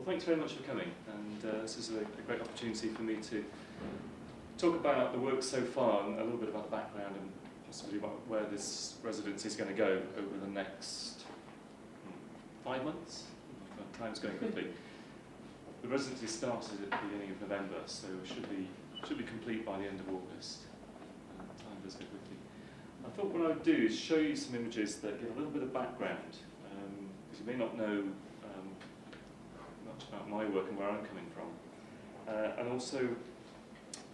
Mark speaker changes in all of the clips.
Speaker 1: thanks very much for coming, and this is a great opportunity for me to talk about the work so far and a little bit about the background and possibly about where this residency is going to go over the next 5 months. Time's going quickly. The residency started at the beginning of November, so it should be complete by the end of August. Time does go quickly. I thought what I would do is show you some images that give a little bit of background, because you may not know much about my work and where I'm coming from, and also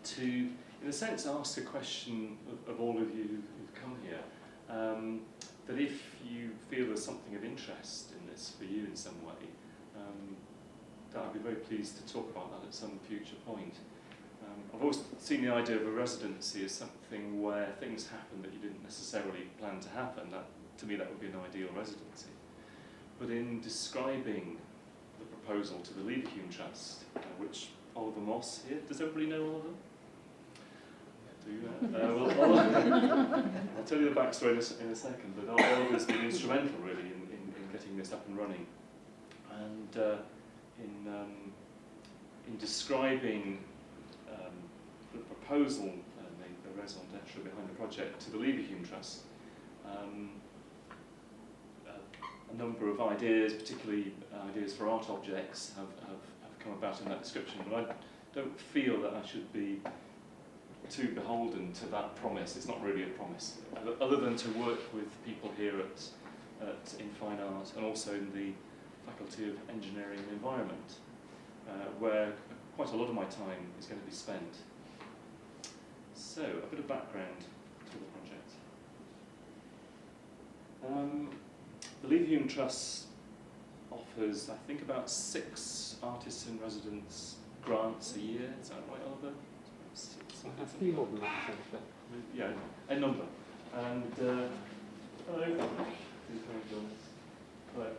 Speaker 1: to, in a sense, ask a question of all of you who've come here, that if you feel there's something of interest in this for you in some way, that I'd be very pleased to talk about that at some future point. I've always seen the idea of a residency as something where things happen that you didn't necessarily plan to happen. That, to me, that would be an ideal residency. But in describing the proposal to the Leverhulme Trust, which Oliver Moss here, does everybody know Oliver? I'll tell you the backstory in a second, but Oliver's been instrumental really in getting this up and running. And in describing the proposal, the raison d'etre behind the project to the Leverhulme Trust, a number of ideas, particularly ideas for art objects, have come about in that description. But I don't feel that I should be too beholden to that promise. It's not really a promise, other than to work with people here in Fine Art and also in the Faculty of Engineering and Environment, where quite a lot of my time is going to be spent. So, a bit of background to the project. The Leverhulme Trust offers, I think, about 6 artists in residence grants a year. Is that right, Oliver?
Speaker 2: A few more than that, I think. But
Speaker 1: yeah, a number. And hello. Hello.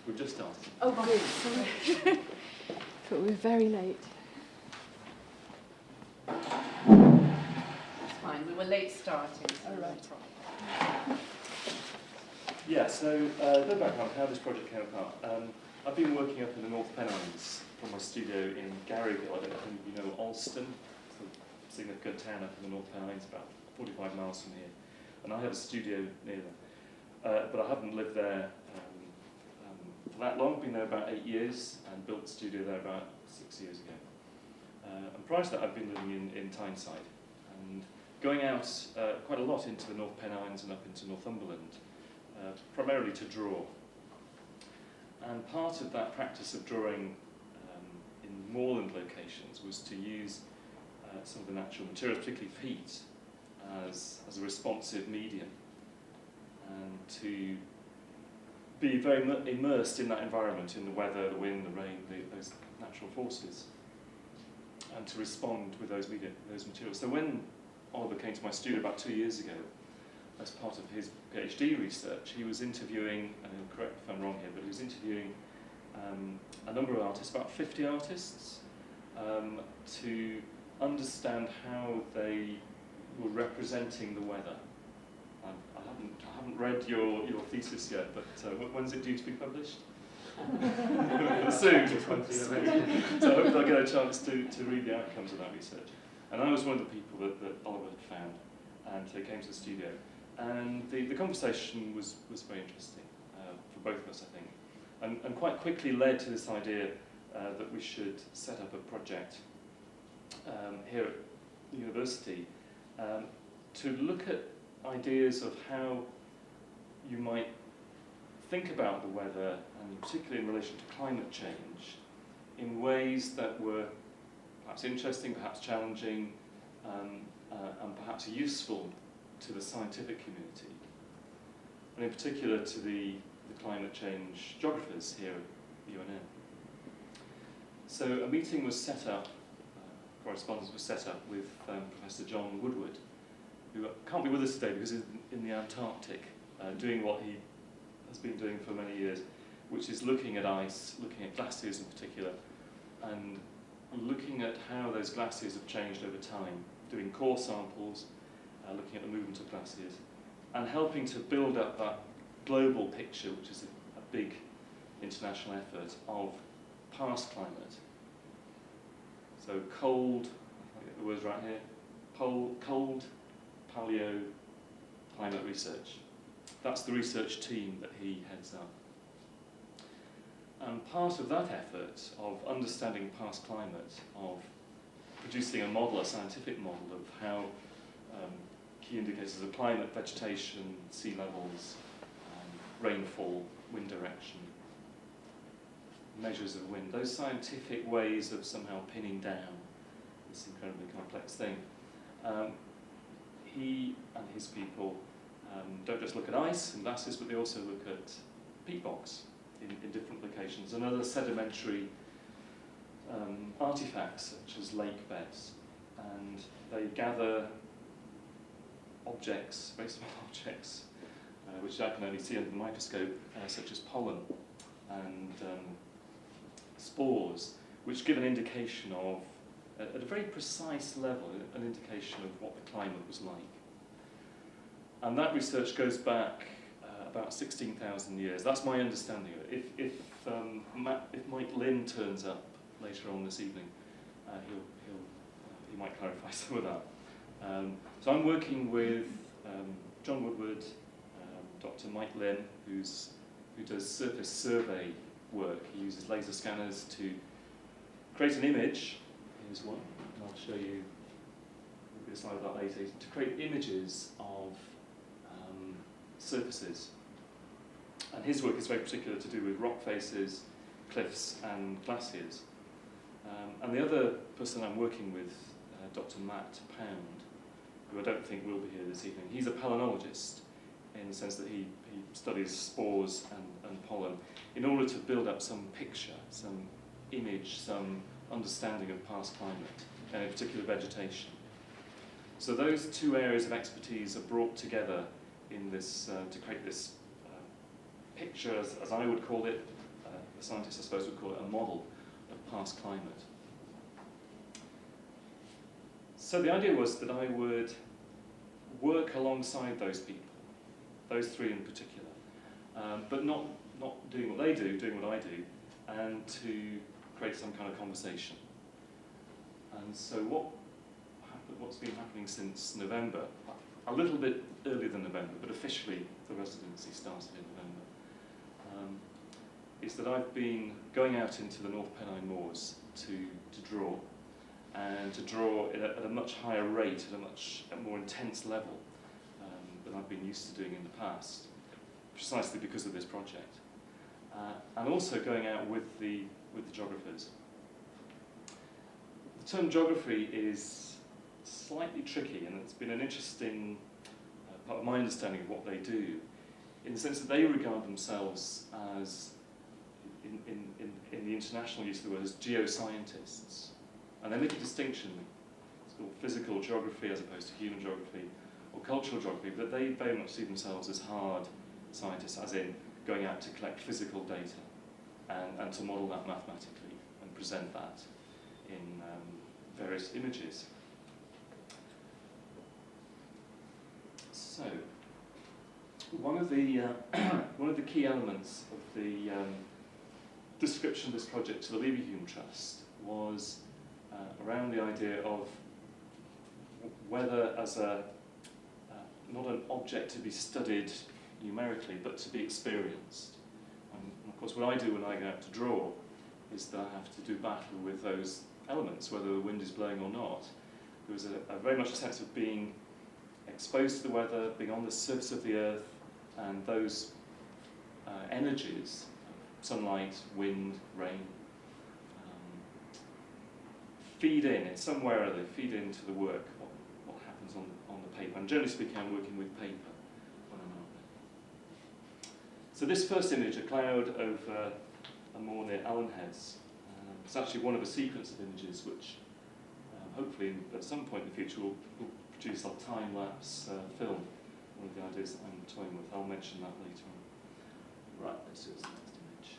Speaker 1: We've just started.
Speaker 3: Oh, good. Sorry. Thought we were very late.
Speaker 4: It's fine. We were late starting. So
Speaker 3: Oh, right.
Speaker 1: Yeah, so a bit of background how this project came about. I've been working up in the North Pennines from my studio in Garyville. I don't know if you know Alston. It's a significant town up in the North Pennines, about 45 miles from here. And I have a studio near there. But I haven't lived there for that long. Been there about 8 years and built a studio there about 6 years ago. And prior to that, I've been living in Tyneside and going out quite a lot into the North Pennines and up into Northumberland, primarily to draw. And part of that practice of drawing in moorland locations was to use some of the natural materials, particularly peat, as a responsive medium, and to be very immersed in that environment, in the weather, the wind, the rain, those natural forces, and to respond with those materials. So when Oliver came to my studio about 2 years ago, as part of his PhD research, he was interviewing, and he'll correct me if I'm wrong here, but he was interviewing a number of artists, about 50 artists, to understand how they were representing the weather. I haven't read your thesis yet, but when's it due to be published? Soon. So I hope I'll get a chance to read the outcomes of that research. And I was one of the people that Oliver had found, and he came to the studio. And the conversation was very interesting for both of us, I think, and quite quickly led to this idea that we should set up a project here at the university to look at ideas of how you might think about the weather, and particularly in relation to climate change, in ways that were perhaps interesting, perhaps challenging, and perhaps useful to the scientific community, and in particular to the climate change geographers here at UNN. So a meeting was set up, correspondence was set up with Professor John Woodward, who can't be with us today because he's in the Antarctic, doing what he has been doing for many years, which is looking at ice, looking at glaciers in particular, and looking at how those glaciers have changed over time, doing core samples, looking at the movement of glaciers, and helping to build up that global picture, which is a big international effort of past climate. So cold, I'll get the words right here, cold paleo climate research. That's the research team that he heads up. And part of that effort of understanding past climate, of producing a model, a scientific model of how key indicators of climate, vegetation, sea levels, rainfall, wind direction, measures of wind, those scientific ways of somehow pinning down this incredibly complex thing. He and his people don't just look at ice and glasses, but they also look at peat bogs in different locations and other sedimentary artifacts such as lake beds. And they gather objects, very small objects, which I can only see under the microscope, such as pollen and spores, which give an indication of, at a very precise level, an indication of what the climate was like. And that research goes back about 16,000 years. That's my understanding of it. If Mike Lynn turns up later on this evening, he might clarify some of that. So I'm working with John Woodward, Dr. Mike Lynn, who does surface survey work. He uses laser scanners to create an image. Here's one, and I'll show you a slide of that later. To create images of surfaces. And his work is very particular to do with rock faces, cliffs, and glaciers. And the other person I'm working with, Dr. Matt Pound, who I don't think will be here this evening, he's a palynologist in the sense that he studies spores and pollen in order to build up some picture, some image, some understanding of past climate, and in particular vegetation. So those two areas of expertise are brought together in this to create this picture, as I would call it, the scientists I suppose would call it a model of past climate. So the idea was that I would work alongside those people, those three in particular, but not doing what they do, doing what I do, and to create some kind of conversation. And so what's been happening since November, a little bit earlier than November, but officially the residency started in November, is that I've been going out into the North Pennine Moors to draw, and to draw at a much higher rate, at a more intense level than I've been used to doing in the past, precisely because of this project. And also going out with the geographers. The term geography is slightly tricky, and it's been an interesting part of my understanding of what they do, in the sense that they regard themselves as, in the international use of the word, as geoscientists. And they make a distinction, it's called physical geography as opposed to human geography, or cultural geography, but they very much see themselves as hard scientists, as in going out to collect physical data and to model that mathematically and present that in various images. So, one of the key elements of the description of this project to the Leverhulme Trust was around the idea of whether, as not an object to be studied numerically, but to be experienced. And of course, what I do when I go out to draw is that I have to do battle with those elements, whether the wind is blowing or not. There was a very much a sense of being exposed to the weather, being on the surface of the earth, and those energies, sunlight, wind, rain, feed in some way or other, feed into the work, what happens on the paper. And generally speaking, I'm working with paper when I'm out there. So this first image, a cloud over a moor near Allen Heads, it's actually one of a sequence of images which hopefully at some point in the future will produce a time-lapse film. One of the ideas that I'm toying with. I'll mention that later on. Right, let's do this next image.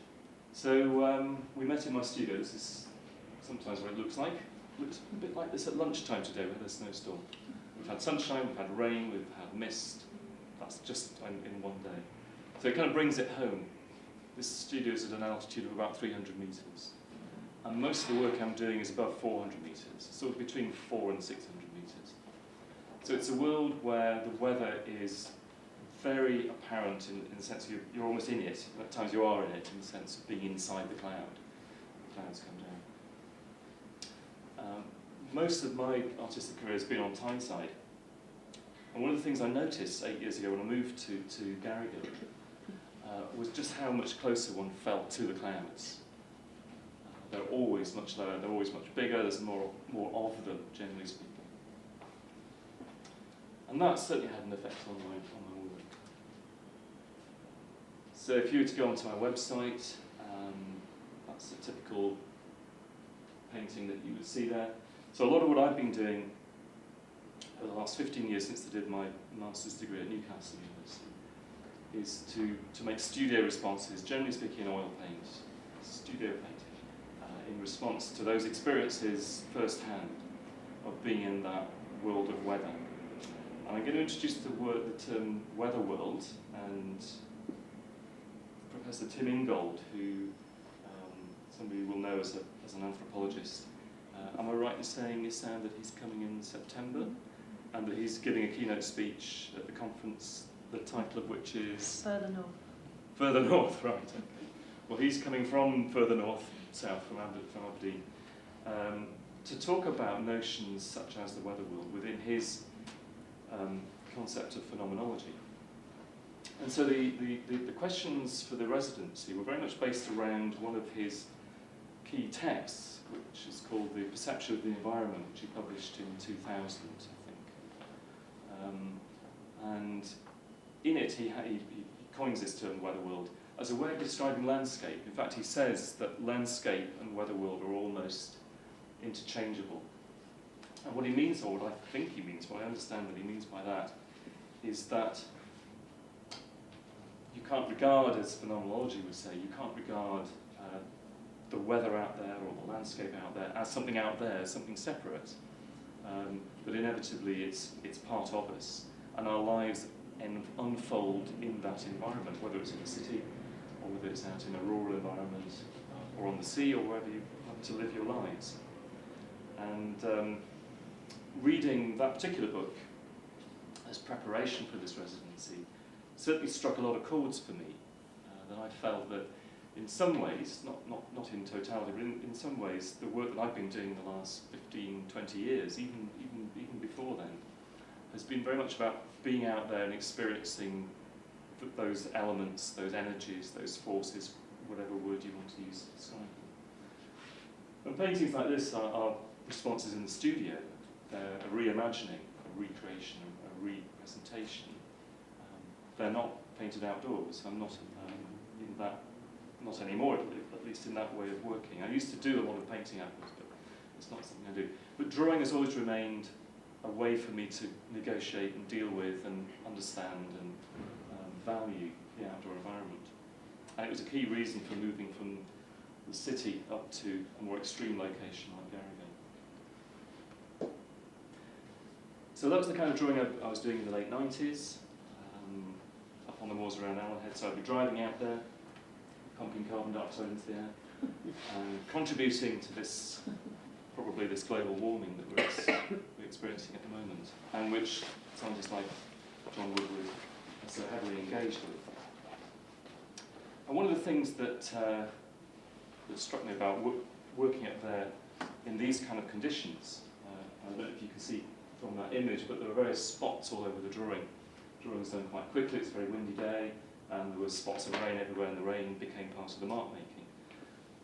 Speaker 1: So we met in my studio. This is sometimes what it looks like. It looks a bit like this at lunchtime today. We had a snowstorm. We've had sunshine, we've had rain, we've had mist. That's just in one day. So it kind of brings it home. This studio is at an altitude of about 300 metres. And most of the work I'm doing is above 400 metres, so between 400 and 600 metres. So it's a world where the weather is very apparent in the sense you're almost in it. At times you are in it in the sense of being inside the cloud. The clouds come down. Most of my artistic career has been on Tyneside. And one of the things I noticed 8 years ago when I moved to Garrigill was just how much closer one felt to the clouds. They're always much lower, they're always much bigger, there's more of them, generally speaking. And that certainly had an effect on my work. So if you were to go onto my website, that's a typical painting that you would see there. So a lot of what I've been doing over the last 15 years since I did my master's degree at Newcastle University is to make studio responses, generally speaking in oil paint, studio painting, in response to those experiences firsthand of being in that world of weather. And I'm going to introduce the term weather world, and Professor Tim Ingold, who somebody will know as an anthropologist. Am I right in saying that he's coming in September, and that he's giving a keynote speech at the conference, the title of which is?
Speaker 4: Further north.
Speaker 1: Further north, right, okay. Well, he's coming from further north, south, from Aberdeen, to talk about notions such as the weather world within his concept of phenomenology. And so the questions for the residency were very much based around one of his key texts, which is called The Perception of the Environment, which he published in 2000, I think. And in it, he coins this term, weather world, as a way of describing landscape. In fact, he says that landscape and weather world are almost interchangeable. And what he means, or what I think he means, what I understand that he means by that, is that you can't regard, as phenomenology would say, you can't regard the weather out there or the landscape out there as something out there, something separate. But inevitably it's part of us, and our lives unfold in that environment, whether it's in a city or whether it's out in a rural environment or on the sea or wherever you want to live your lives. And reading that particular book as preparation for this residency certainly struck a lot of chords for me, that I felt that in some ways, not in totality, but in some ways, the work that I've been doing the last 15, 20 years, even before then, has been very much about being out there and experiencing those elements, those energies, those forces, whatever word you want to use to describe them. And paintings like this are responses in the studio. They're a reimagining, a recreation, a representation. They're not painted outdoors. I'm not in that, not anymore, at least in that way of working. I used to do a lot of painting outdoors, but it's not something I do. But drawing has always remained a way for me to negotiate and deal with and understand and value the outdoor environment. And it was a key reason for moving from the city up to a more extreme location like Garrigill. So that was the kind of drawing I was doing in the late 90s, up on the moors around Allenhead. So I'd be driving out there, pumping carbon dioxide into the air, and contributing to this, probably this global warming that we're experiencing at the moment, and which scientists like John Woodward are so heavily engaged with. And one of the things that struck me about working up there in these kind of conditions, I don't know if you can see from that image, but there were various spots all over the drawing. The drawing was done quite quickly, it's a very windy day, and there were spots of rain everywhere, and the rain became part of the mark making.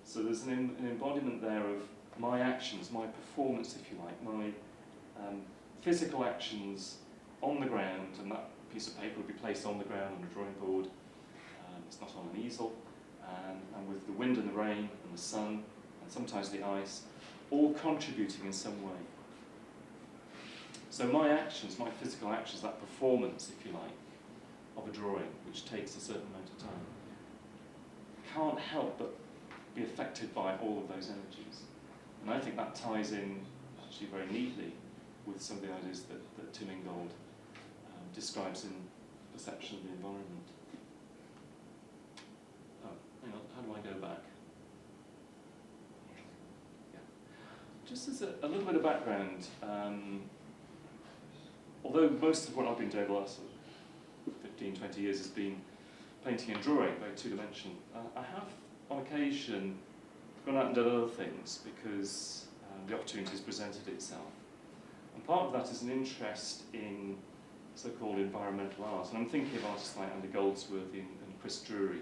Speaker 1: So there's an embodiment there of my actions, my performance, if you like, my physical actions on the ground, and that piece of paper would be placed on the ground on a drawing board. It's not on an easel, and with the wind and the rain and the sun, and sometimes the ice, all contributing in some way. So my actions, my physical actions, that performance, if you like, of a drawing, which takes a certain amount of time, can't help but be affected by all of those energies. And I think that ties in actually very neatly with some of the ideas that Tim Ingold describes in Perception of the Environment. Oh, hang just as a little bit of background, although most of what I've been doing the last sort of 15, 20 years has been painting and drawing, very two-dimensional, I have on occasion gone out and done other things because the opportunity has presented itself. And part of that is an interest in so-called environmental art, and I'm thinking of artists like Andy Goldsworthy and Chris Drury.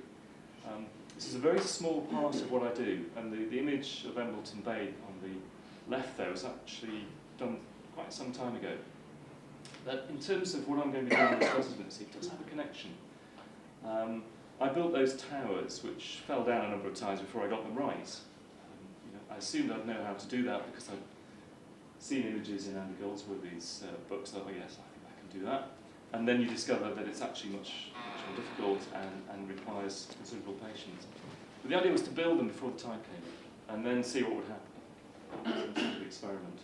Speaker 1: This is a very small part of what I do, and the image of Embleton Bay on the left there was actually done quite some time ago. But in terms of what I'm going to be doing in this residency, it does have a connection. I built those towers, which fell down a number of times before I got them right. I assumed I'd know how to do that because I'd seen images in Andy Goldsworthy's books. Oh yes, I think I can do that. And then you discover that it's actually much more difficult and requires considerable patience. But the idea was to build them before the tide came, and then see what would happen. It's an experiment.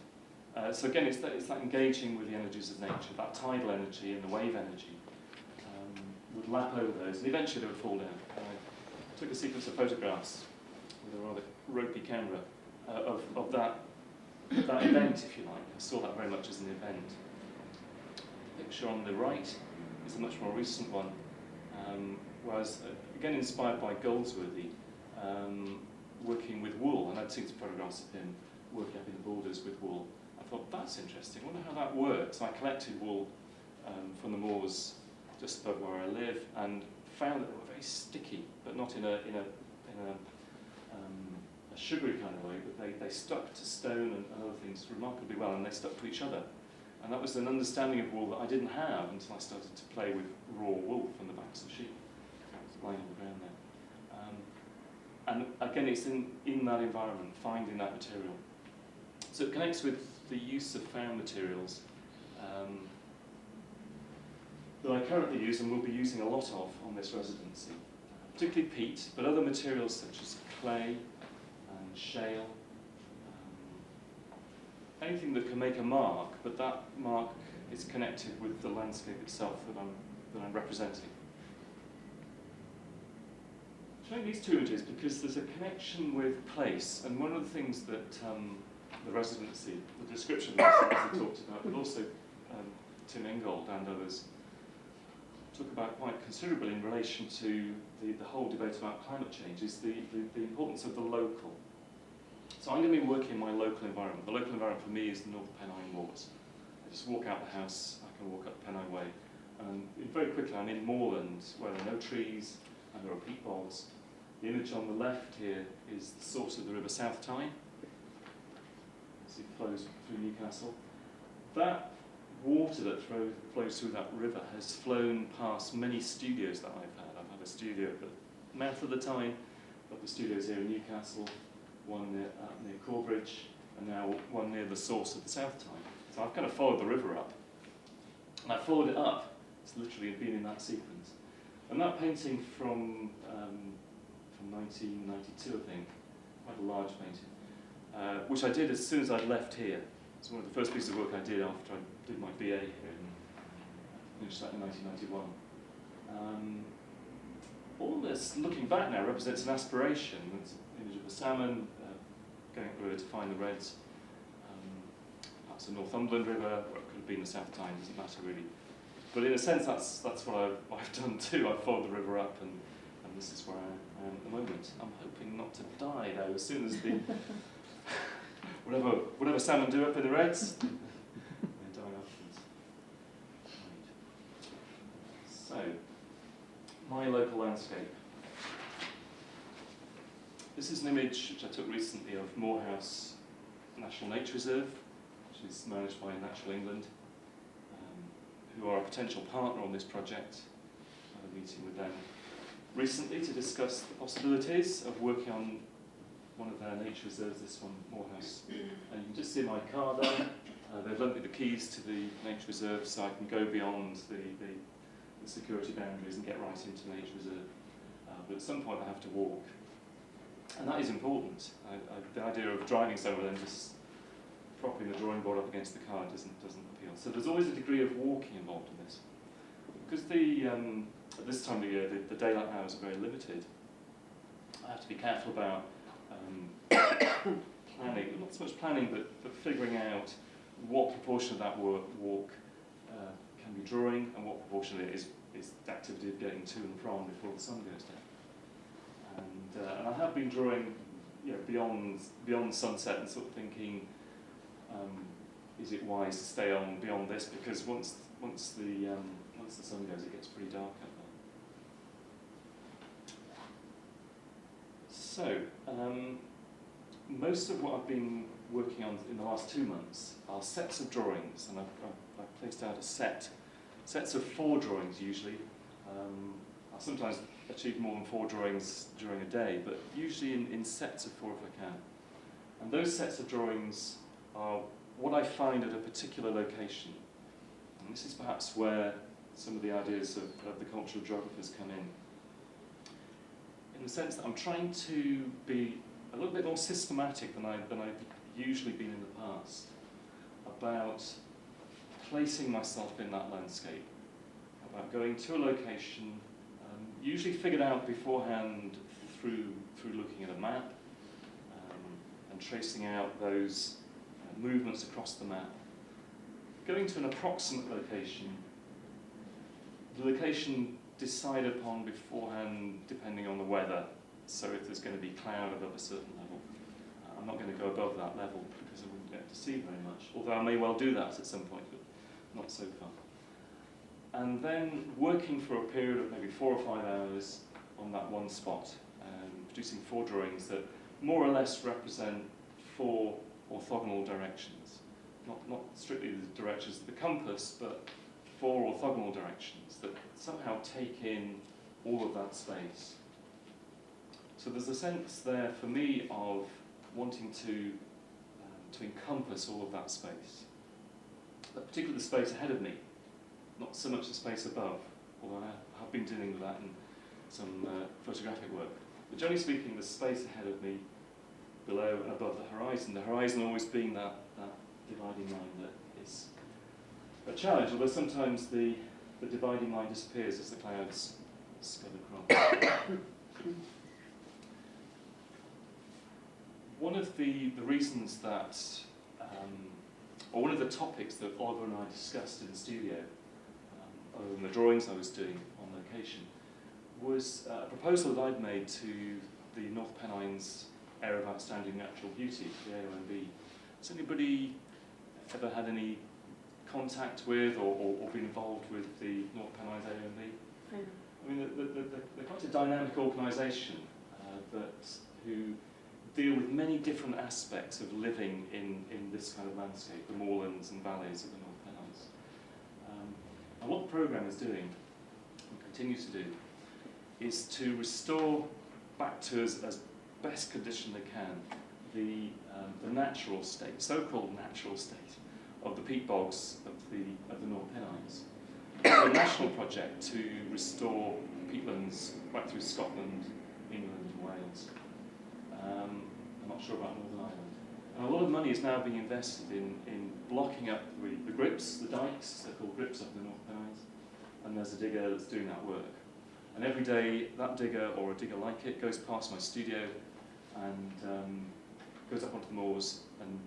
Speaker 1: So again, it's like engaging with the energies of nature, that tidal energy and the wave energy would lap over those, and eventually they would fall down. I took a sequence of photographs with a rather ropey camera of that event, if you like. I saw that very much as an event. The picture on the right is a much more recent one, whereas, again inspired by Goldsworthy, working with wool, and I'd seen some photographs of him working up in the borders with wool. I thought, that's interesting, I wonder how that works. I collected wool from the moors just above where I live, and found that they were very sticky, but not in a sugary kind of way, but they stuck to stone and other things remarkably well, and they stuck to each other. And that was an understanding of wool that I didn't have until I started to play with raw wool from the backs of sheep. It was lying on the ground there. And again, it's in that environment, finding that material. So it connects with the use of found materials that I currently use and will be using a lot of on this residency. Particularly peat, but other materials such as clay and shale. Anything that can make a mark, but that mark is connected with the landscape itself that I'm representing. I'm showing these two images because there's a connection with place, and one of the things that the residency, the description of the residency talked about, but also Tim Ingold and others talk about quite considerably in relation to the whole debate about climate change, is the importance of the local. So I'm going to be working in my local environment. The local environment for me is the North Pennine Moors. I just walk out the house, I can walk up Pennine Way, and very quickly I'm in moorland where there are no trees and there are peat bogs. The image on the left here is the source of the River South Tyne, as it flows through Newcastle. That water that flows through that river has flown past many studios that I've had. I've had a studio at the mouth of the Tyne, but the studios here in Newcastle, one near Corbridge, and now one near the source of the South Tyne. So I've kind of followed the river up. And I followed it up. It's literally been in that sequence. And that painting from 1992, I think, quite a large painting, which I did as soon as I'd left here. It's one of the first pieces of work I did after I did my BA here, and finished that in 1991. All this, looking back now, represents an aspiration. It's an image of a salmon going through to find the reds. Perhaps the Northumbrian River, or it could have been the South Tyne, doesn't matter really. But in a sense, that's what I've done too. I've followed the river up, and this is where I am at the moment. I'm hoping not to die though, as soon as the whatever salmon do up in the reds, they die afterwards. Right. So, my local landscape. This is an image which I took recently of Moorhouse National Nature Reserve, which is managed by Natural England, who are a potential partner on this project. I had a meeting with them recently to discuss the possibilities of working on one of their nature reserves, this one, Moorhouse. And you can just see my car there. They've lent me the keys to the nature reserve so I can go beyond the security boundaries and get right into the nature reserve. But at some point I have to walk. And that is important. The idea of driving somewhere and just propping the drawing board up against the car doesn't appeal. So there's always a degree of walking involved in this. Because at this time of year, the daylight hours are very limited, I have to be careful about planning, not so much planning, but figuring out what proportion of that walk can be drawing and what proportion of it is the activity of getting to and from before the sun goes down. And I have been drawing, you know, beyond sunset and sort of thinking, is it wise to stay on beyond this? Because once the sun goes, it gets pretty dark out there. So, most of what I've been working on in the last 2 months are sets of drawings, and I've placed out sets of 4 drawings usually. I sometimes achieve more than 4 drawings during a day, but usually in sets of 4 if I can. And those sets of drawings are what I find at a particular location. And this is perhaps where some of the ideas of the cultural geographers come in the sense that I'm trying to be a little bit more systematic than I've usually been in the past about placing myself in that landscape, about going to a location, usually figured out beforehand through looking at a map and tracing out those movements across the map, going to an approximate location, the location decided upon beforehand depending on the weather. So if there's going to be cloud above a certain level, I'm not going to go above that level because I wouldn't get to see very much, although I may well do that at some point, but not so far. And then working for a period of maybe 4 or 5 hours on that one spot, producing 4 drawings that more or less represent 4 orthogonal directions. Not strictly the directions of the compass, but 4 orthogonal directions that somehow take in all of that space. So there's a sense there for me of wanting to encompass all of that space, particularly the space ahead of me, not so much the space above, although I have been dealing with that in some photographic work. But generally speaking, the space ahead of me, below and above the horizon always being that dividing line that is a challenge, although sometimes the dividing line disappears as the clouds scud across. One of the reasons that, or one of the topics that Oliver and I discussed in the studio, other than the drawings I was doing on location, was a proposal that I'd made to the North Pennines Area of Outstanding Natural Beauty, the AONB. Has anybody ever had any contact with or been involved with the North Pennines AONB?
Speaker 3: Mm.
Speaker 1: I mean, they're quite a dynamic organisation who deal with many different aspects of living in this kind of landscape, the moorlands and valleys of the North Pennines. And what the programme is doing, and continues to do, is to restore back to as best condition they can the natural state, so-called natural state, of the peat bogs of the North Pennines. A national project to restore peatlands right through Scotland, England and Wales. I'm not sure about Northern Ireland. And a lot of money is now being invested in blocking up the grips, the dikes, they're called grips up in the North Pennines, and there's a digger that's doing that work. And every day that digger, or a digger like it, goes past my studio and goes up onto the moors and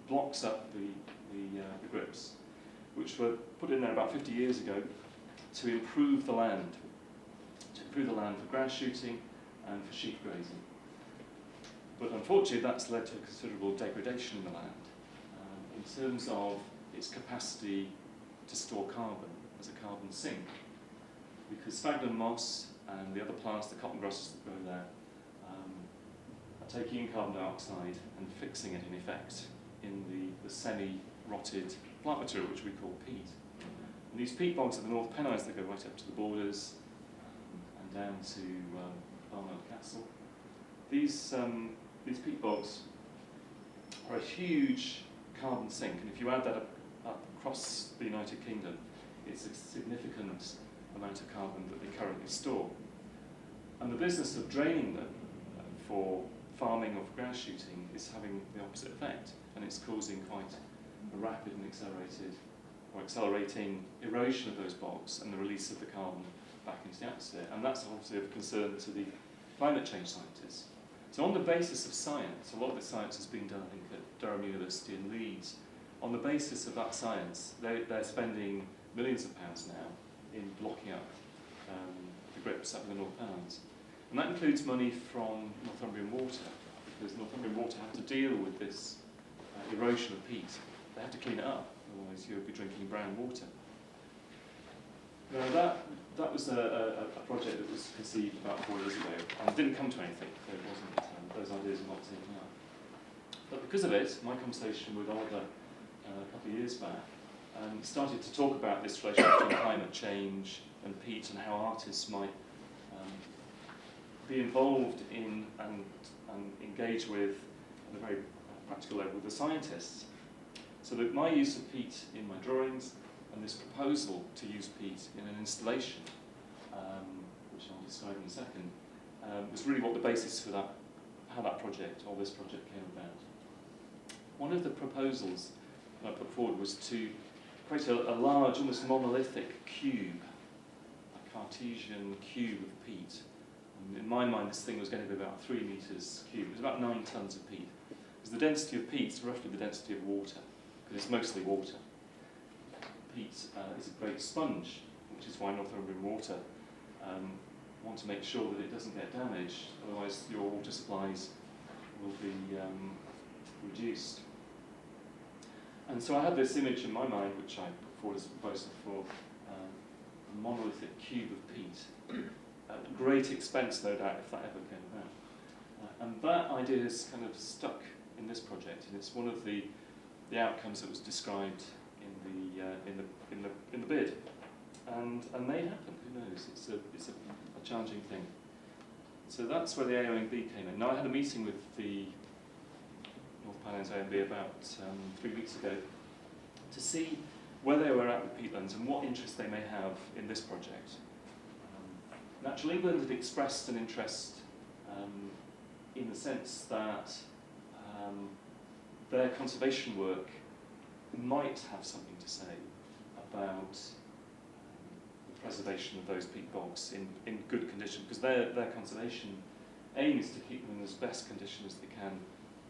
Speaker 1: blocks up the grips, which were put in there about 50 years ago to improve the land for grass shooting and for sheep grazing. But unfortunately that's led to a considerable degradation in the land in terms of its capacity to store carbon as a carbon sink, because sphagnum moss and the other plants, the cotton grosses that grow there, are taking in carbon dioxide and fixing it in effect in the semi-rotted plant material which we call peat. And these peat bogs at the North Pennines, they go right up to the borders and down to Barnard Castle. These peat bogs are a huge carbon sink, and if you add that up across the United Kingdom, it's a significant amount of carbon that they currently store. And the business of draining them for farming or for grass shooting is having the opposite effect, and it's causing quite a rapid and accelerating erosion of those bogs and the release of the carbon back into the atmosphere. And that's obviously of concern to the climate change scientists. So on the basis of science, a lot of the science has been done, I think, at Durham University and Leeds. On the basis of that science, they're spending millions of pounds now in blocking up the grips up in the North Pennines. And that includes money from Northumbrian Water, because Northumbrian Water had to deal with this erosion of peat. They had to clean it up, otherwise you would be drinking brown water. Now that was a project that was conceived about 4 years ago and didn't come to anything. So it wasn't, those ideas were not taken up. But because of it, my conversation with Oliver a couple of years back started to talk about this relationship between climate change and peat and how artists might be involved in and engage with, at a very practical level, with the scientists. So that my use of peat in my drawings and this proposal to use peat in an installation, which I'll describe in a second, was really what the basis for that, how that project, or this project, came about. One of the proposals that I put forward was to create a large, almost monolithic cube, a Cartesian cube of peat. And in my mind, this thing was going to be about 3 meters cubed. It was about 9 tons of peat. Because the density of peat is roughly the density of water, because it's mostly water. Peat is a great sponge, which is why Northumbrian Water want to make sure that it doesn't get damaged, otherwise your water supplies will be reduced. And so I had this image in my mind, which I put forward as a proposal for a monolithic cube of peat, at great expense, no doubt, if that ever came about. And that idea has kind of stuck in this project, and it's one of the outcomes that was described in the bid, and may happen. Who knows? It's a challenging thing. So that's where the AONB came in. Now I had a meeting with the North Pennines AONB about 3 weeks ago to see where they were at with peatlands and what interest they may have in this project. Natural England had expressed an interest in the sense that their conservation work might have something to say about the preservation of those peat bogs in good condition, because their conservation aim is to keep them in as best condition as they can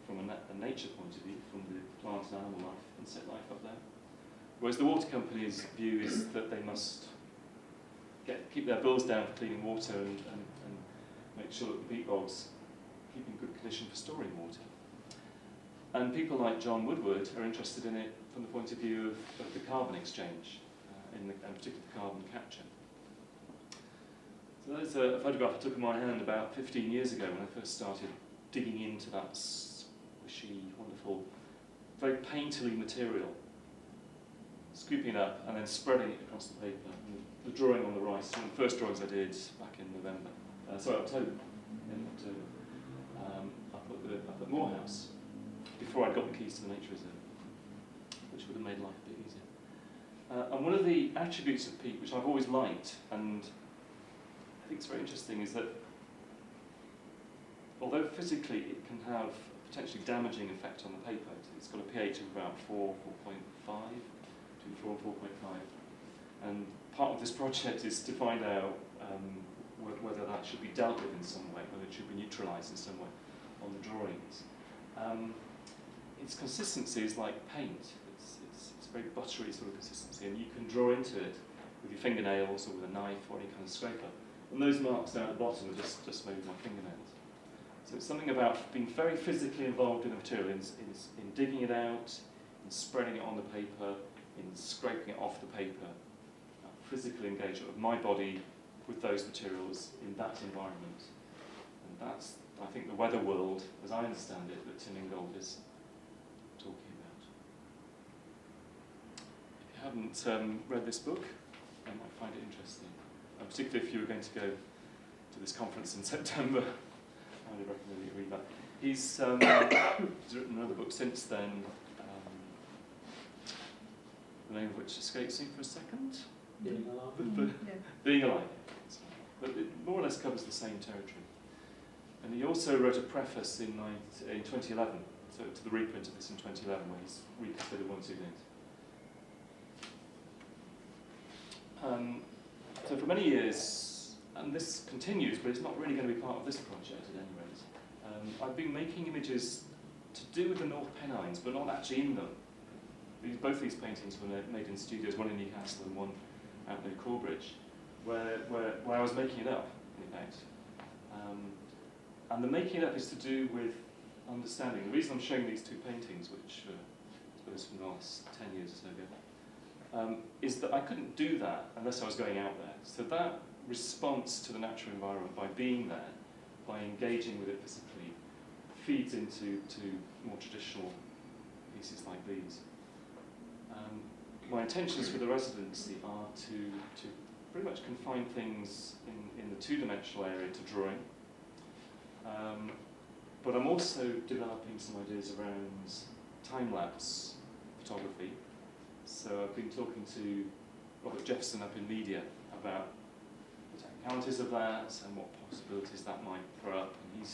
Speaker 1: from a nature point of view, from the plant and animal life, insect life up there. Whereas the water company's view is that they must keep their bills down for cleaning water and make sure that the peat bogs keep in good condition for storing water. And people like John Woodward are interested in it from the point of view of the carbon exchange, and particularly the carbon capture. So there's a photograph I took in my hand about 15 years ago when I first started digging into that squishy, wonderful, very painterly material, scooping it up and then spreading it across the paper. And the drawing on the right is one of the first drawings I did back in October, up at Moorhouse, before I got the keys to the nature reserve, which would have made life a bit easier. And one of the attributes of peat, which I've always liked, and I think it's very interesting, is that although physically it can have a potentially damaging effect on the paper, it's got a pH of about 4.5, between 4 and 4.5. And part of this project is to find out whether that should be dealt with in some way, whether it should be neutralised in some way on the drawings. Its consistency is like paint. It's a very buttery sort of consistency, and you can draw into it with your fingernails or with a knife or any kind of scraper. And those marks down at the bottom are just maybe my fingernails. So it's something about being very physically involved in the material, in digging it out, in spreading it on the paper, in scraping it off the paper, physical engagement of my body with those materials in that environment. And that's, I think, the weather world, as I understand it, that Tim Ingold is talking about. If you haven't read this book, you might find it interesting. And particularly if you were going to go to this conference in September, I highly recommend you read that. He's written another book since then, the name of which escapes me for a second.
Speaker 2: Being Alive.
Speaker 1: Being Alive. But it more or less covers the same territory. And he also wrote a preface in 2011, so to the reprint of this in 2011, where he's reconsidered one or two things. So for many years, and this continues, but it's not really going to be part of this project at any rate, I've been making images to do with the North Pennines, but not actually in them. Both these paintings were made in studios, one in Newcastle and one out near Corbridge, where I was making it up, in fact. And the making it up is to do with understanding. The reason I'm showing these two paintings, which was from the last 10 years or so ago, is that I couldn't do that unless I was going out there. So that response to the natural environment, by being there, by engaging with it physically, feeds into more traditional pieces like these. My intentions for the residency are to pretty much confine things in the two-dimensional area to drawing. But I'm also developing some ideas around time-lapse photography. So I've been talking to Robert Jefferson up in media about the technicalities of that and what possibilities that might throw up. And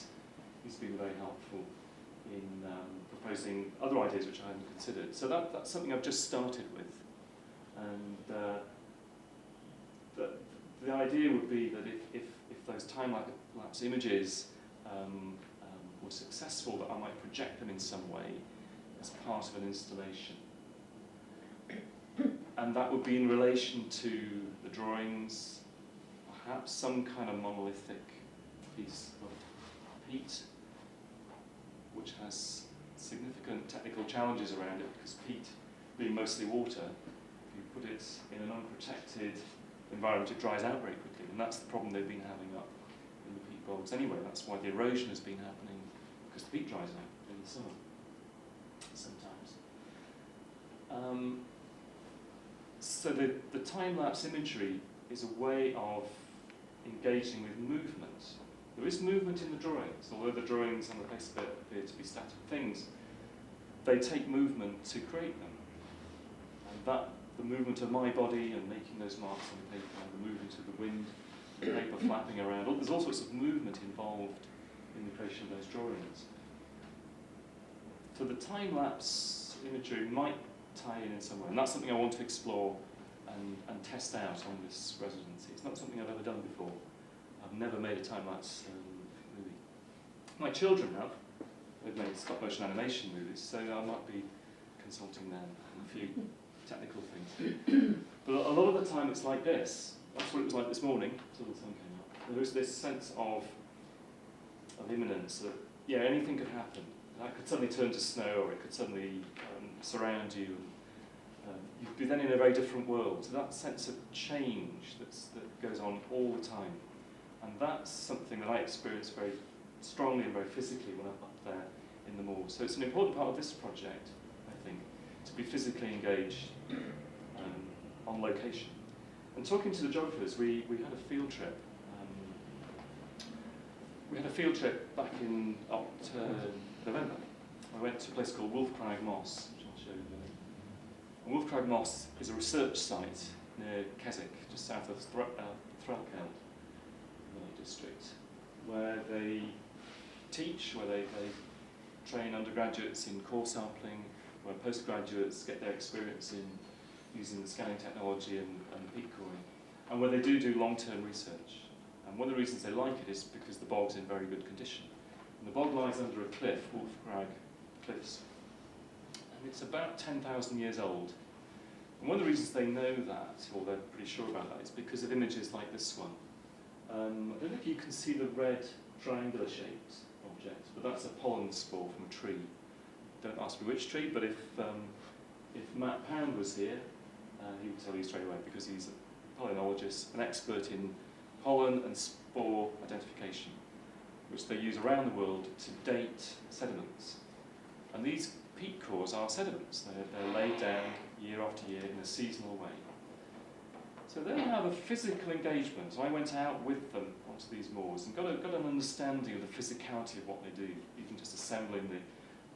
Speaker 1: he's been very helpful in proposing other ideas which I hadn't considered. So that's something I've just started with. And the idea would be that if those time-lapse images were successful, that I might project them in some way as part of an installation. And that would be in relation to the drawings, perhaps some kind of monolithic piece of peat, which has significant technical challenges around it, because peat, being mostly water, if you put it in an unprotected environment, it dries out very quickly, and that's the problem they've been having up in the peat bogs anyway. That's why the erosion has been happening, because the peat dries out in the summer sometimes. So the time-lapse imagery is a way of engaging with movement. There is movement in the drawings, although the drawings on the face of it appear to be static things. They take movement to create them. And the movement of my body and making those marks on the paper, and the movement of the wind, the paper flapping around, there's all sorts of movement involved in the creation of those drawings. So the time-lapse imagery might tie in some way, and that's something I want to explore and test out on this residency. It's not something I've ever done before. I've never made a time-lapse movie. My children have. They've made stop-motion animation movies, so I might be consulting them on a few technical things. But a lot of the time it's like this. That's what it was like this morning, until the sun came up. There was this sense of imminence that, yeah, anything could happen. That could suddenly turn to snow, or it could suddenly surround you. You'd be then in a very different world. So that sense of change that goes on all the time. And that's something that I experience very strongly and very physically when I'm up there in the moors. So it's an important part of this project, I think, to be physically engaged on location. And talking to the geographers, we had a field trip. We had a field trip back in November. I went to a place called Wolfcrag Moss, which I'll show you there. And Wolfcrag Moss is a research site near Keswick, just south of Threlkeld district, where they teach, where they train undergraduates in core sampling, where postgraduates get their experience in using the scanning technology and the peat coring, and where they do long-term research. And one of the reasons they like it is because the bog's in very good condition. And the bog lies under a cliff, Wolfcrag Cliffs, and it's about 10,000 years old. And one of the reasons they know that, or they're pretty sure about that, is because of images like this one. I don't know if you can see the red triangular-shaped object, but that's a pollen spore from a tree. Don't ask me which tree, but if Matt Pound was here, he would tell you straight away, because he's a pollinologist, an expert in pollen and spore identification, which they use around the world to date sediments. And these peat cores are sediments. They're laid down year after year in a seasonal way. So they have a physical engagement. I went out with them onto these moors and got an understanding of the physicality of what they do, even just assembling the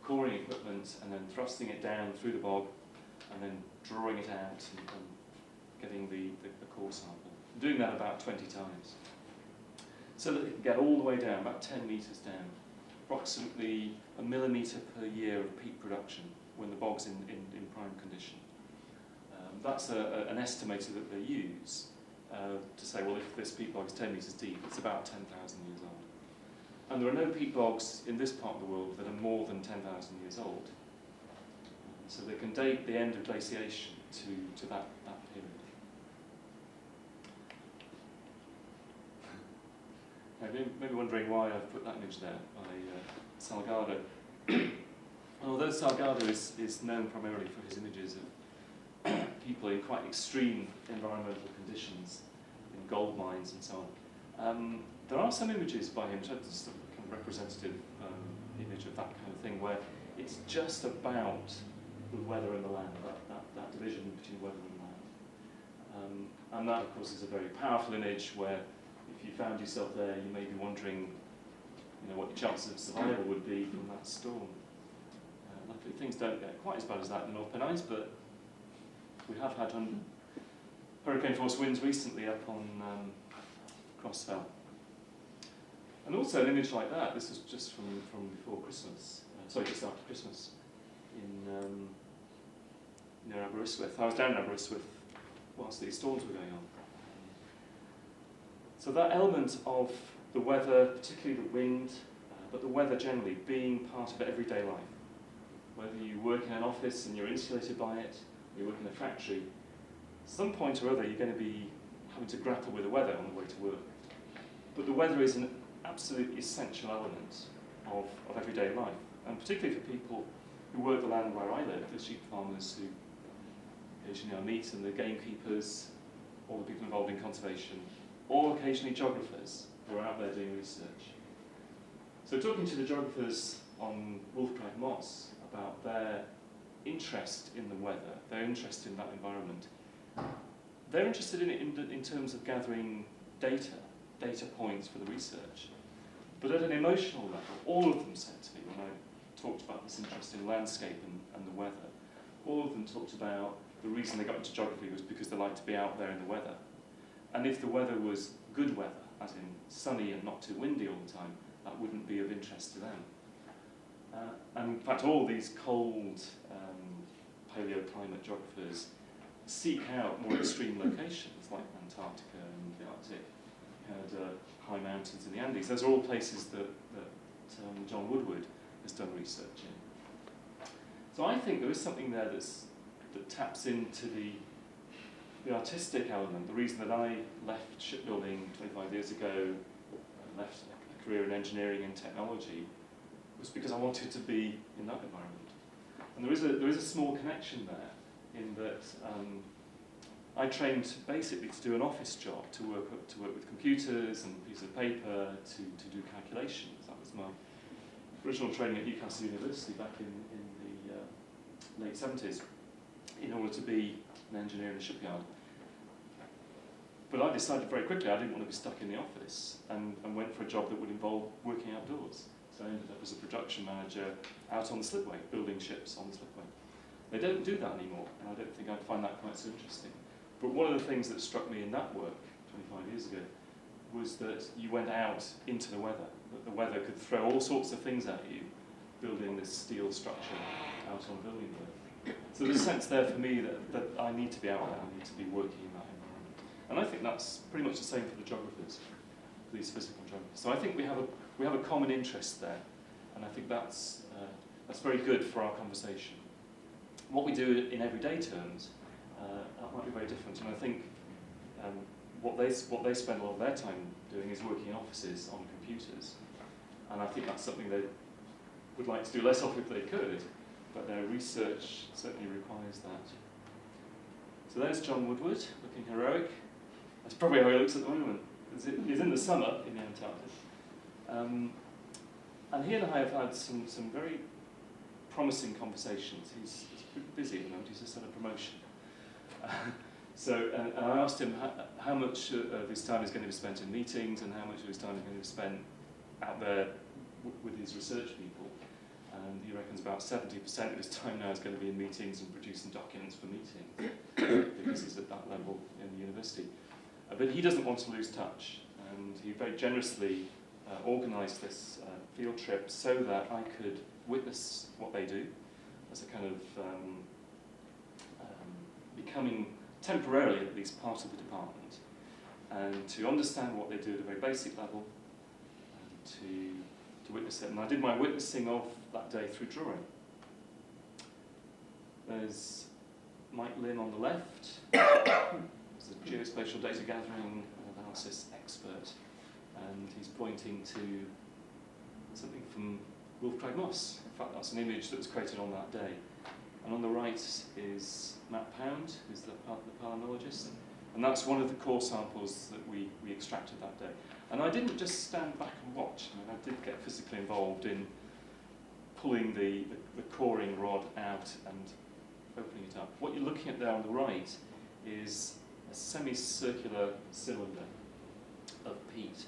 Speaker 1: coring equipment and then thrusting it down through the bog and then drawing it out and getting the core sample. Doing that about 20 times. So that it can get all the way down, about 10 metres down, approximately 1 millimetre per year of peat production when the bog's in prime condition. That's an estimator that they use to say, well, if this peat bog is 10 metres deep, it's about 10,000 years old. And there are no peat bogs in this part of the world that are more than 10,000 years old. So they can date the end of glaciation to that period. Now, you may be wondering why I've put that image there by Salgado. Although Salgado is known primarily for his images of people in quite extreme environmental conditions, in gold mines and so on, there are some images by him, just a kind of representative image of that kind of thing, where it's just about the weather and the land, that division between weather and land. And that, of course, is a very powerful image where if you found yourself there, you may be wondering, what your chances of survival would be from that storm. Luckily, things don't get quite as bad as that in the North Pennines, but we have had hurricane force winds recently up on Crossfell. And also an image like that, this was just from before Christmas, just after Christmas, near Aberystwyth. I was down in Aberystwyth whilst these storms were going on. So that element of the weather, particularly the wind, but the weather generally being part of everyday life. Whether you work in an office and you're insulated by it, or you work in a factory, at some point or other you're going to be having to grapple with the weather on the way to work. But the weather is an absolutely essential element of everyday life, and particularly for people who work the land where I live, the sheep farmers who occasionally I meet, and the gamekeepers, all the people involved in conservation, or occasionally geographers who are out there doing research. So talking to the geographers on Wolfcrag Moss about their interest in the weather, their interest in that environment, they're interested in it in terms of gathering data points for the research. But at an emotional level, all of them said to me when I talked about this interest in landscape and the weather, all of them talked about the reason they got into geography was because they liked to be out there in the weather. And if the weather was good weather, as in sunny and not too windy all the time, that wouldn't be of interest to them. And in fact, all these cold paleoclimate geographers seek out more extreme locations like Antarctica and the Arctic, and high mountains in the Andes. Those are all places that John Woodward has done research in. So I think there is something there that taps into the artistic element. The reason that I left shipbuilding 25 years ago, left a career in engineering and technology, was because I wanted to be in that environment. And there is a small connection there, in that I trained basically to do an office job, to work with computers and pieces of paper, to do calculations. That was my original training at Newcastle University back in the late 70s, in order to be an engineer in a shipyard. But I decided very quickly I didn't want to be stuck in the office, and went for a job that would involve working outdoors. So I ended up as a production manager out on the slipway, building ships on the slipway. They don't do that anymore, and I don't think I'd find that quite so interesting. But one of the things that struck me in that work 25 years ago was that you went out into the weather, that the weather could throw all sorts of things at you, building this steel structure out on building work. So there's a sense there for me that I need to be out there, I need to be working in that environment. And I think that's pretty much the same for the geographers, for these physical geographers. So I think we have a common interest there, and I think that's very good for our conversation. What we do in everyday terms, that might be very different, and I think what they spend a lot of their time doing is working in offices on computers, and I think that's something they would like to do less of if they could, but their research certainly requires that. So there's John Woodward, looking heroic. That's probably how he looks at the moment. He's in the summer in the Antarctic. And he and I have had some very promising conversations. He's pretty busy at the moment, he's just had a promotion. And I asked him how much of his time is going to be spent in meetings and how much of his time is going to be spent out there with his research people. And he reckons about 70% of his time now is going to be in meetings and producing documents for meetings, because he's at that level in the university. But he doesn't want to lose touch, and he very generously organised this field trip so that I could witness what they do as a kind of becoming temporarily at least part of the department, and to understand what they do at a very basic level, and to witness it. And I did my witnessing of that day through drawing. There's Mike Lynn on the left. He's a geospatial data gathering and analysis expert. And he's pointing to something from Wolf Crag Moss. In fact, that's an image that was created on that day. And on the right is Matt Pound, who's the palynologist. And that's one of the core samples that we extracted that day. And I didn't just stand back and watch. I mean, I did get physically involved in pulling the coring rod out and opening it up. What you're looking at there on the right is a semicircular cylinder of peat.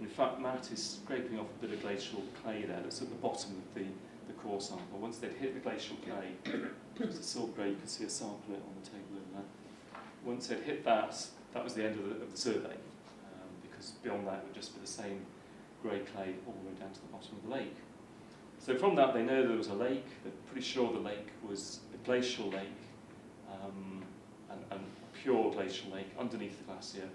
Speaker 1: In fact, Matt is scraping off a bit of glacial clay there that's at the bottom of the core sample. Once they'd hit the glacial clay, it's a silver grey, you can see a sample of it on the table over there. Once they'd hit that, that was the end of the survey, because beyond that it would just be the same grey clay all the way down to the bottom of the lake. So from that they know there was a lake. They're pretty sure the lake was a glacial lake, and a pure glacial lake underneath the glacier.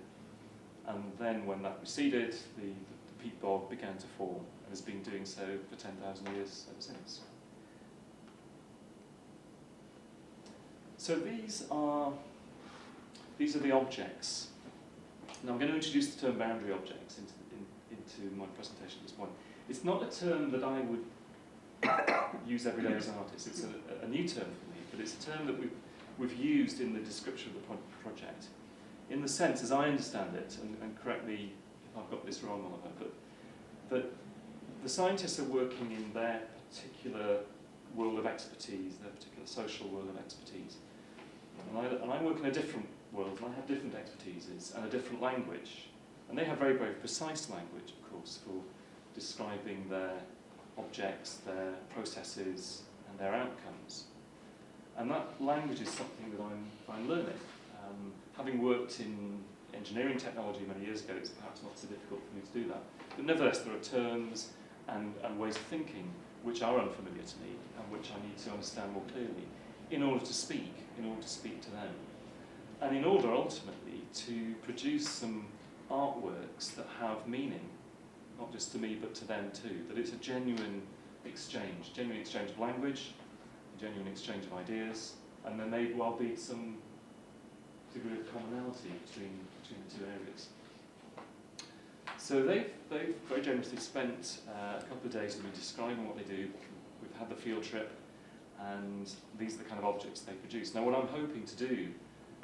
Speaker 1: And then when that receded, the peat bog began to form and has been doing so for 10,000 years ever since. So these are the objects. Now I'm going to introduce the term boundary objects into my presentation at this point. It's not a term that I would use every day as an artist. It's a new term for me, but it's a term that we've used in the description of the project. In the sense, as I understand it, and correct me if I've got this wrong, Oliver, but the scientists are working in their particular world of expertise, their particular social world of expertise. And I work in a different world, and I have different expertises and a different language. And they have very, very precise language, of course, for describing their objects, their processes, and their outcomes. And that language is something that I'm learning. Having worked in engineering technology many years ago, it's perhaps not so difficult for me to do that. But nevertheless, there are terms and ways of thinking which are unfamiliar to me and which I need to understand more clearly in order to speak to them. And in order, ultimately, to produce some artworks that have meaning, not just to me, but to them too, that it's a genuine exchange of language, a genuine exchange of ideas, and there may well be some degree of commonality between the two areas. So they've very generously spent a couple of days with me describing what they do. We've had the field trip, and these are the kind of objects they produce. Now what I'm hoping to do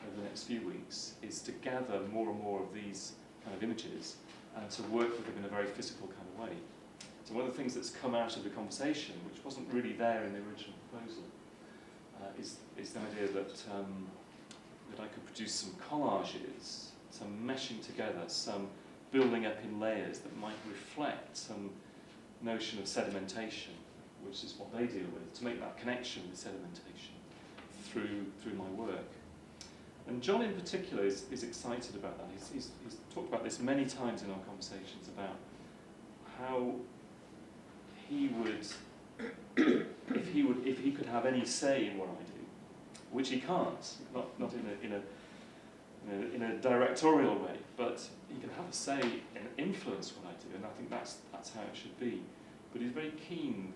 Speaker 1: over the next few weeks is to gather more and more of these kind of images and to work with them in a very physical kind of way. So one of the things that's come out of the conversation, which wasn't really there in the original proposal, is the idea that I could produce some collages, some meshing together, some building up in layers that might reflect some notion of sedimentation, which is what they deal with, to make that connection with sedimentation through my work. And John in particular is excited about that. He's talked about this many times in our conversations about how he would, if he could have any say in what I do, which he can't, not in a directorial way, but he can have a say and influence what I do, and I think that's how it should be. But he's very keen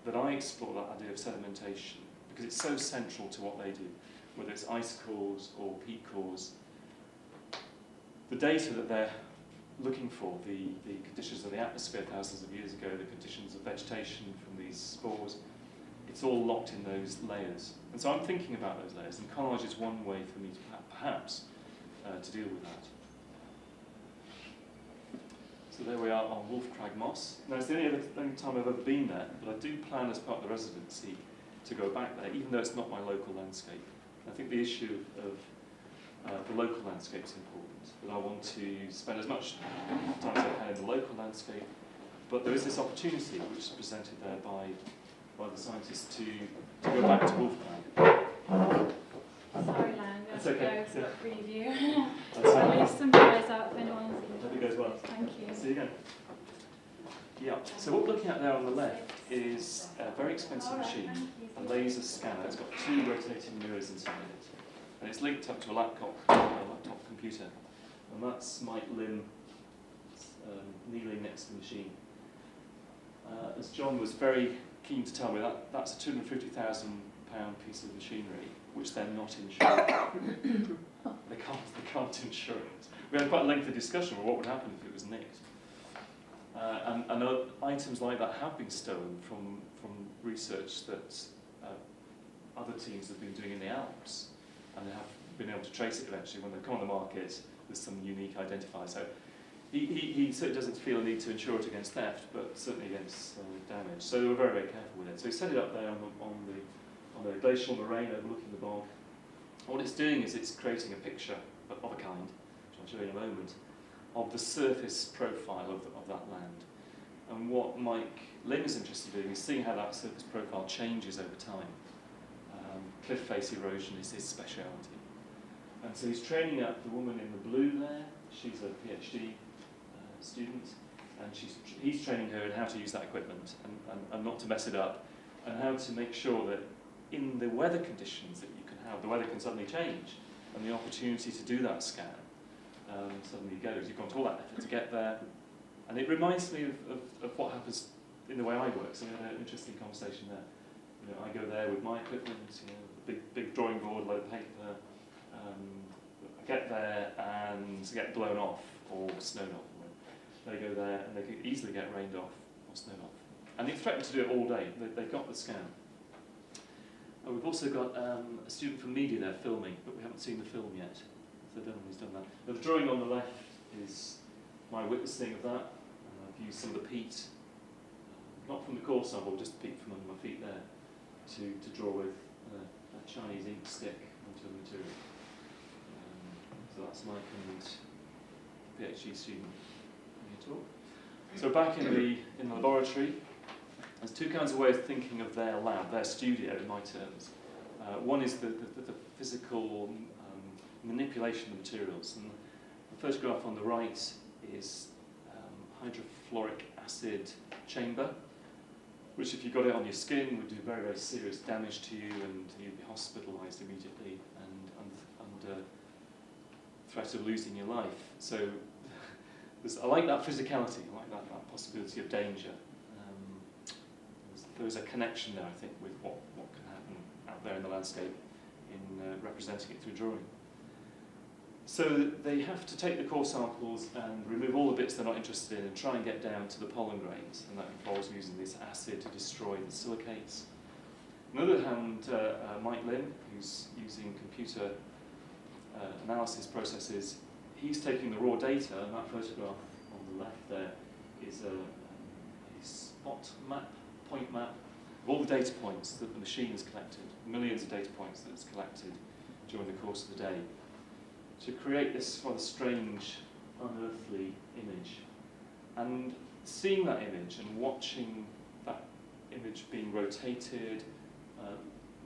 Speaker 1: that I explore that idea of sedimentation, because it's so central to what they do, whether it's ice cores or peat cores. The data that they're looking for, the conditions of the atmosphere thousands of years ago, the conditions of vegetation from these spores, it's all locked in those layers. And so I'm thinking about those layers, and collage is one way for me to perhaps to deal with that. So there we are on Wolf Crag Moss. Now it's the only time I've ever been there, but I do plan as part of the residency to go back there, even though it's not my local landscape. I think the issue of the local landscape is important, that I want to spend as much time as I can in the local landscape, but there is this opportunity which is presented there by the scientists to go back to Wolf Crag.
Speaker 3: Sorry, Lan, we have to
Speaker 1: okay.
Speaker 3: go for a preview.
Speaker 1: That's
Speaker 3: I'll
Speaker 1: fine.
Speaker 3: leave some flyers out if anyone's
Speaker 1: Hope it goes well.
Speaker 3: Thank you.
Speaker 1: See you again. Yeah, so what we're looking at there on the left is a very expensive machine, a laser scanner. It's got 2 rotating mirrors inside it, and it's linked up to a laptop computer. And that's Mike Lynn kneeling next to the machine. as John was very keen to tell me, that's a £250,000 piece of machinery which they're not insured. they can't insure it. We had quite a lengthy discussion on what would happen if it was nicked. And items like that have been stolen from research that other teams have been doing in the Alps, and they have been able to trace it eventually. When they come on the market, there's some unique identifier. So he certainly doesn't feel a need to insure it against theft, but certainly against damage. So they were very, very careful with it. So he set it up there on the glacial moraine overlooking the bog. And what it's doing is it's creating a picture of a kind, which I'll show you in a moment, of the surface profile of that land. And what Mike Lim is interested in is seeing how that surface profile changes over time. Cliff face erosion is his speciality. And so he's training up the woman in the blue there. She's a PhD student, and he's training her in how to use that equipment and not to mess it up, and how to make sure that in the weather conditions that you can have, the weather can suddenly change, and the opportunity to do that scan suddenly goes. You've gone to all that effort to get there, and it reminds me of what happens in the way I work. So we had an interesting conversation there. You know, I go there with my equipment, you know, big drawing board, load of paper. I get there and get blown off or snowed off. They go there and they can easily get rained off or snowed off. And they threaten to do it all day. They've got the scan. And we've also got a student from media there filming, but we haven't seen the film yet. So I don't know who's done that. Now, the drawing on the left is my witnessing of that. I've used some of the peat, not from the core sample, just the peat from under my feet there, to draw with a Chinese ink stick onto the material. So that's Mike and PhD student. So back in the laboratory, there's two kinds of ways of thinking of their lab, their studio in my terms. One is the physical manipulation of materials. And the photograph on the right is hydrofluoric acid chamber, which if you got it on your skin would do very, very serious damage to you, and you'd be hospitalised immediately and under threat of losing your life. So I like that physicality, I like that possibility of danger. There's a connection there, I think, with what can happen out there in the landscape in representing it through drawing. So they have to take the core samples and remove all the bits they're not interested in and try and get down to the pollen grains, and that involves using this acid to destroy the silicates. On the other hand, Mike Lim, who's using computer analysis processes, he's taking the raw data, and that photograph on the left there is a spot map, point map, of all the data points that the machine has collected, millions of data points that it's collected during the course of the day, to create this rather strange, unearthly image. And seeing that image and watching that image being rotated,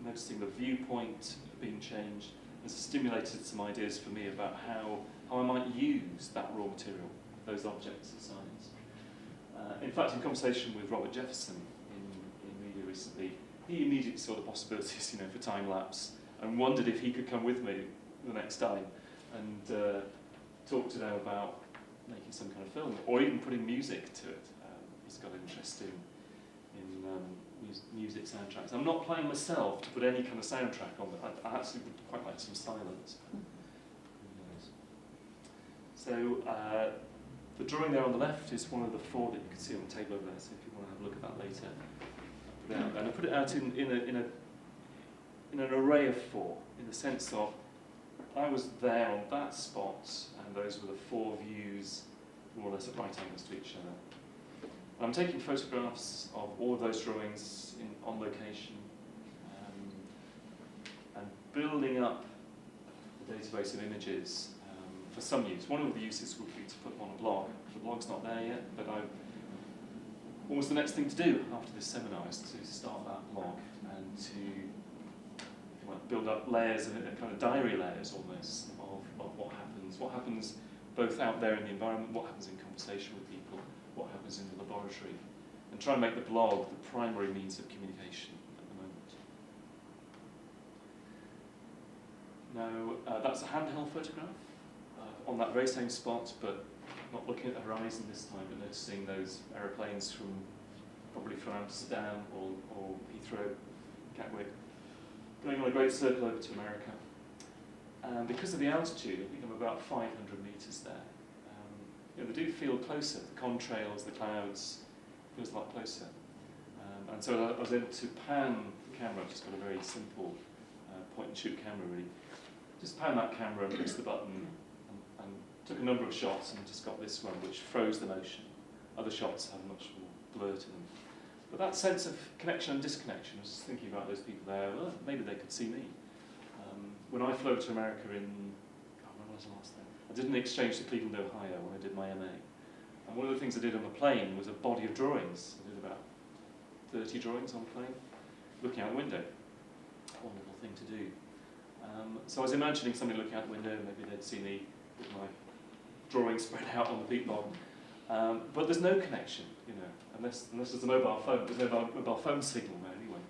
Speaker 1: noticing the viewpoint being changed, has stimulated some ideas for me about how I might use that raw material, those objects of science. In fact, in conversation with Robert Jefferson in media recently, he immediately saw the possibilities, for time lapse, and wondered if he could come with me the next time and talk to them about making some kind of film, or even putting music to it. He's got an interest in music soundtracks. I'm not playing myself to put any kind of soundtrack on, but I actually would quite like some silence. So the drawing there on the left is one of the four that you can see on the table over there, so if you want to have a look at that later, I'll put it out. And I put it out in an array of four, in the sense of I was there on that spot, and those were the four views, more or less at right angles to each other. I'm taking photographs of all of those drawings on location, and building up the database of images for some use. One of the uses would be to put them on a blog. The blog's not there yet, but what was the next thing to do after this seminar is to start that blog and to build up layers, kind of diary layers almost, of what happens both out there in the environment, what happens in conversation with people, what happens in the laboratory, and try and make the blog the primary means of communication at the moment. Now, that's a handheld photograph on that very same spot, but not looking at the horizon this time, but noticing those aeroplanes from probably from Amsterdam or Heathrow, Gatwick, going on a great circle over to America. And because of the altitude, I think I'm about 500 metres there. They do feel closer. The contrails, the clouds, feels a lot closer. And so I was able to pan the camera. I've just got a very simple point-and-shoot camera, really. Just pan that camera and press the button, and took a number of shots, and just got this one, which froze the motion. Other shots have much more blur to them. But that sense of connection and disconnection, I was just thinking about those people there. Well, maybe they could see me. When I flew to America when was the last thing? I did an exchange to Cleveland, Ohio, when I did my MA. And one of the things I did on the plane was a body of drawings. I did about 30 drawings on the plane, looking out the window. A wonderful thing to do. So I was imagining somebody looking out the window, maybe they'd see me with my drawings spread out on the peat bog. But there's no connection, unless there's a mobile phone. There's no mobile phone signal there anyway.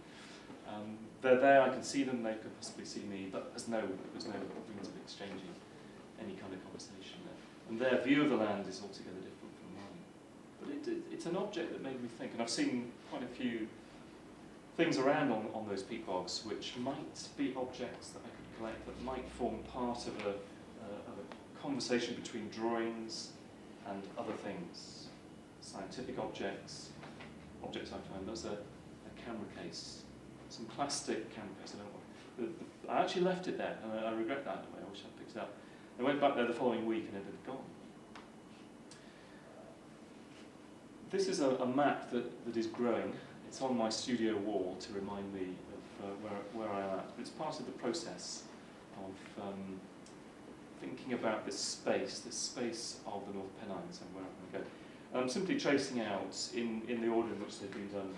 Speaker 1: They're there, I can see them, they could possibly see me, but there's no means of exchanging any kind of conversation there. And their view of the land is altogether different from mine. But it's an object that made me think, and I've seen quite a few things around on those peat bogs which might be objects that I could collect that might form part of a conversation between drawings and other things. Scientific objects I found. There's a camera case, some plastic camera case, I actually left it there, and I regret that in a way. I wish I'd picked it up. I went back there the following week and it had gone. This is a map that is growing. It's on my studio wall to remind me of where I am at. It's part of the process of thinking about this space of the North Pennines and where I'm going to go. And I'm simply tracing out, in the order in which they've been done,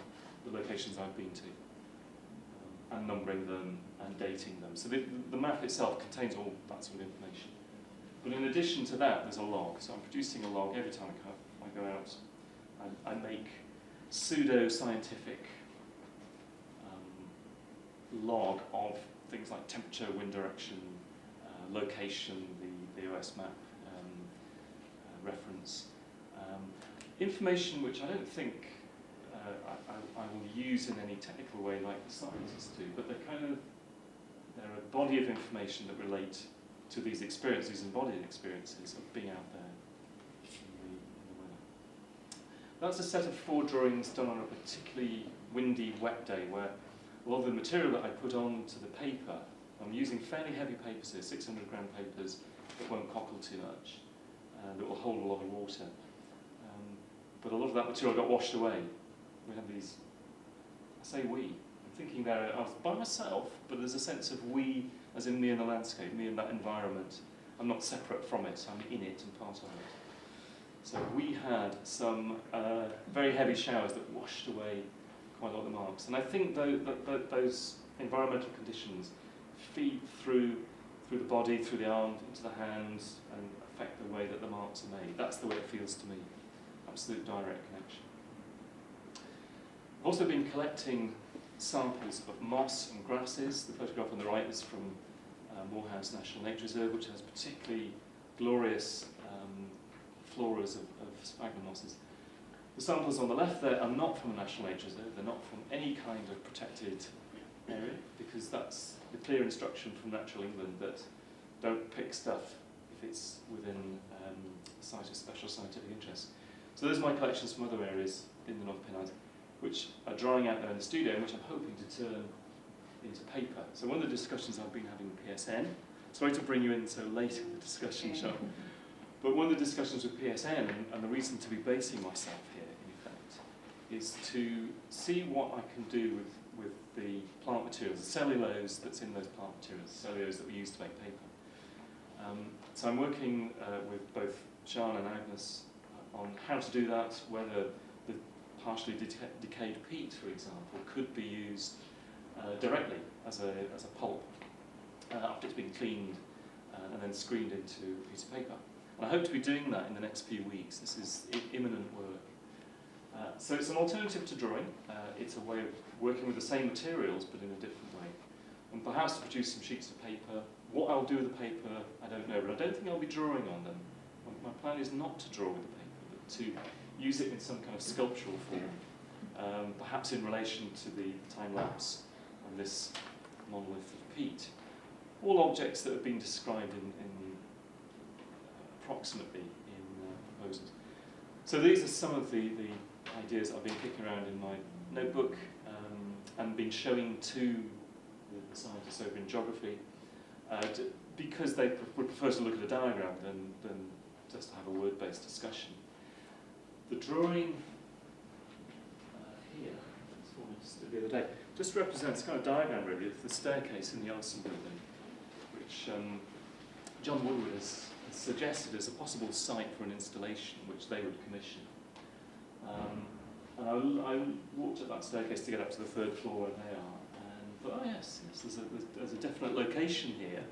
Speaker 1: the locations I've been to, and numbering them and dating them. So the map itself contains all that sort of information. But in addition to that, there's a log. So I'm producing a log every time I go out. I make pseudo-scientific log of things like temperature, wind direction, location, the OS map reference. Information which I don't think I will use in any technical way like the scientists do, but they're a body of information that relate to these experiences, embodied experiences of being out there in the weather. That's a set of 4 drawings done on a particularly windy, wet day where a lot of the material that I put onto the paper, I'm using fairly heavy papers here, 600 gram papers that won't cockle too much, that will hold a lot of water. But a lot of that material got washed away. We have these, I say we, I'm thinking there I was by myself, but there's a sense of we as in me in the landscape, me in that environment. I'm not separate from it, I'm in it and part of it. So we had some very heavy showers that washed away quite a lot of the marks. And I think those environmental conditions feed through the body, through the arm, into the hands, and affect the way that the marks are made. That's the way it feels to me. Absolute direct connection. I've also been collecting samples of moss and grasses. The photograph on the right is from Morehouse National Nature Reserve, which has particularly glorious floras of sphagnum mosses. The samples on the left there are not from a National Nature Reserve. They're not from any kind of protected area, because that's the clear instruction from Natural England that don't pick stuff if it's within a site of special scientific interest. So those are my collections from other areas in the North Pennines, which are drying out there in the studio, and which I'm hoping to turn into paper. So one of the discussions I've been having with PSN, sorry to bring you in so late in the discussion, Sean, but one of the discussions with PSN, and the reason to be basing myself here, in effect, is to see what I can do with the plant materials, the cellulose that's in those plant materials, the cellulose that we use to make paper. So I'm working with both Sean and Agnes on how to do that, whether the partially decayed peat, for example, could be used directly as a pulp after it's been cleaned and then screened into a piece of paper. And I hope to be doing that in the next few weeks. This is imminent work. So it's an alternative to drawing. It's a way of working with the same materials but in a different way. And perhaps to produce some sheets of paper. What I'll do with the paper, I don't know, but I don't think I'll be drawing on them. My plan is not to draw with the paper, but to use it in some kind of sculptural form perhaps in relation to the time-lapse on this monolith of peat. All objects that have been described approximately in proposals. So these are some of the ideas I've been kicking around in my notebook and been showing to the scientists over in geography, because they would prefer to look at a diagram than just to have a word-based discussion. The drawing here, that's one I just did the other day, just represents kind of diagram really of the staircase in the Olsen building, which John Woodward has suggested as a possible site for an installation which they would commission. And I walked up that staircase to get up to the third floor where they are, and thought, oh yes, there's a definite location here.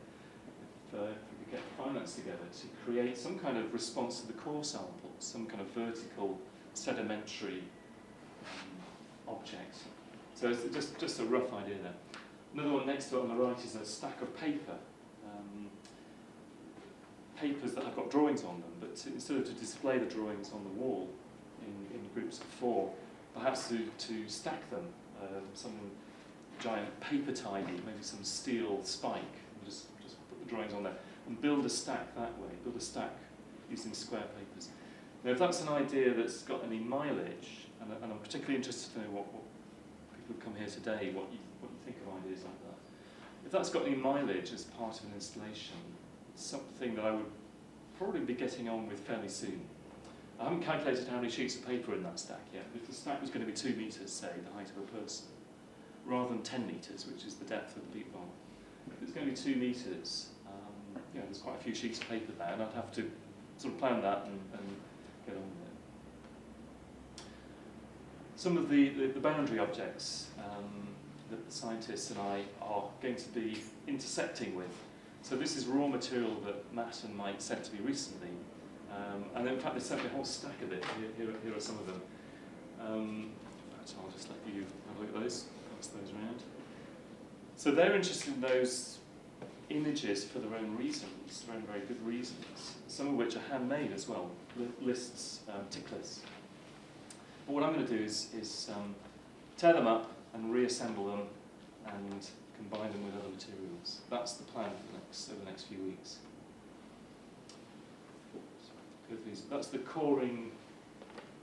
Speaker 1: If we could get finance together to create some kind of response to the core sample, some kind of vertical sedimentary object. So it's just a rough idea there. Another one next to it on the right is a stack of paper. Papers that have got drawings on them, but instead of to display the drawings on the wall in groups of 4, perhaps to stack them, some giant paper tidy, maybe some steel spike, and just put the drawings on there, and build a stack that way, build a stack using square papers. Now if that's an idea that's got any mileage, and I'm particularly interested to know what people who've come here today, what you think of ideas like that. If that's got any mileage as part of an installation, something that I would probably be getting on with fairly soon. I haven't calculated how many sheets of paper in that stack yet, but if the stack was going to be 2 metres, say, the height of a person, rather than 10 metres, which is the depth of the peat bowl, if it's going to be 2 metres, there's quite a few sheets of paper there, and I'd have to sort of plan that and get on with it. Some of the boundary objects that the scientists and I are going to be intersecting with. So this is raw material that Matt and Mike sent to me recently, and in fact they sent me a whole stack of it. Here are some of them. In fact, I'll just let you have a look at those, pass those around. So they're interested in those images for their own reasons, their own very good reasons, some of which are handmade as well, lists, ticklers. But what I'm going to do is tear them up and reassemble them and combine them with other materials. That's the plan for the next few weeks. That's the coring,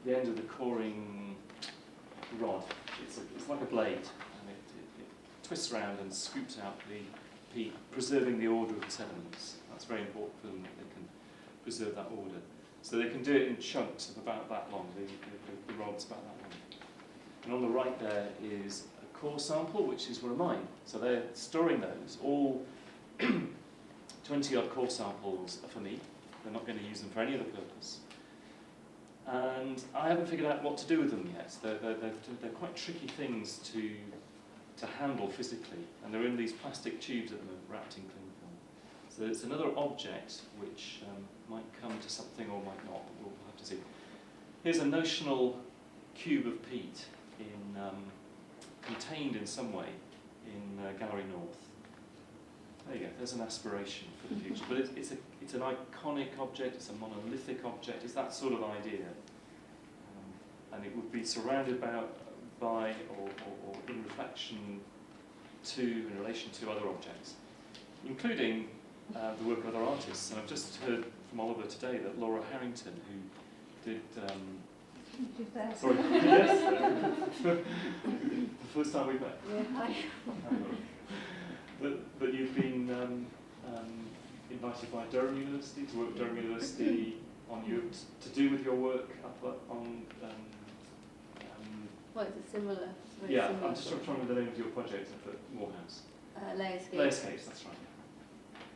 Speaker 1: the end of the coring rod. It's like a blade, and it twists around and scoops out the peat, preserving the order of the sediments. That's very important for them, that they can preserve that order. So they can do it in chunks of about that long, the rod's about that long. And on the right there is a core sample, which is one of mine. So they're storing those. All 20-odd core samples are for me. They're not going to use them for any other purpose. And I haven't figured out what to do with them yet. They're quite tricky things to handle physically. And they're in these plastic tubes at the moment, wrapped in cling film. So it's another object which might come to something or might not. We'll have to see. Here's a notional cube of peat contained in some way in Gallery North. There you go, there's an aspiration for the future. But it's an iconic object, it's a monolithic object, it's that sort of idea. And it would be surrounded by or in reflection to, in relation to other objects, including the work of other artists. And I've just heard from Oliver today that Laura Harrington, who did... sorry, yes, the first time we've met.
Speaker 3: Yeah, hi.
Speaker 1: But you've been invited by Durham University to work at Durham University on to do with your work up on.
Speaker 3: Well, it's a similar.
Speaker 1: Yeah,
Speaker 3: similar
Speaker 1: I'm just trying to remember the name of your project up at Morehouse.
Speaker 3: Layerscapes.
Speaker 1: That's right.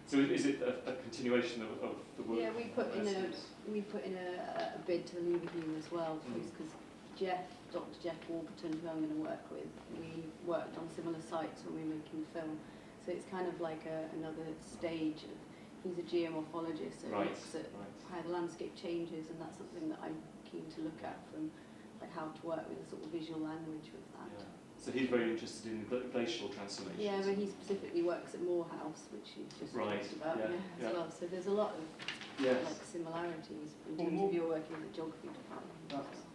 Speaker 1: So is it a continuation of the work?
Speaker 3: Yeah, we put in a bid to leave with you as well, because Dr. Jeff Warburton, who I'm going to work with, we worked on similar sites when we were making film. So it's kind of like another stage. He's a geomorphologist, so he looks at how the landscape changes, and that's something that I'm keen to look at, from like how to work with a sort of visual language with that. Yeah.
Speaker 1: So he's very interested in glacial transformations.
Speaker 3: Yeah, but he specifically works at Morehouse, which you just talked about as well. So there's a lot of like similarities in terms of your working with the geography department.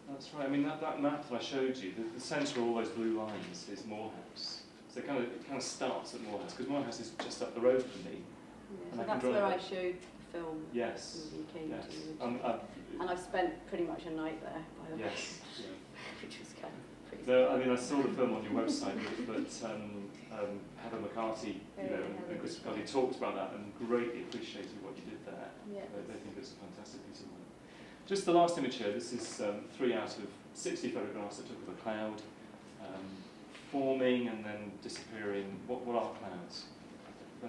Speaker 1: That's right. I mean, that map that I showed you, the centre of all those blue lines is Moorhouse. So it kind of starts at Moorhouse, because Moorhouse is just up the road from me.
Speaker 3: Yeah,
Speaker 1: And
Speaker 3: so
Speaker 1: I can
Speaker 3: that's
Speaker 1: drive
Speaker 3: where
Speaker 1: it.
Speaker 3: I showed the film
Speaker 1: Yes.
Speaker 3: you came
Speaker 1: Yes.
Speaker 3: to. And I spent pretty much a night there, by the way.
Speaker 1: Yes. Yeah.
Speaker 3: Which was kind of pretty
Speaker 1: So, I mean, I saw the film on your website, but Heather McCarthy, and Chris McCarthy talked about that and greatly appreciated what you did there.
Speaker 3: Yeah.
Speaker 1: They think it's a fantastic piece of work. Just the last image here, this is 3 out of 60 photographs I took of a cloud, forming and then disappearing. What are clouds?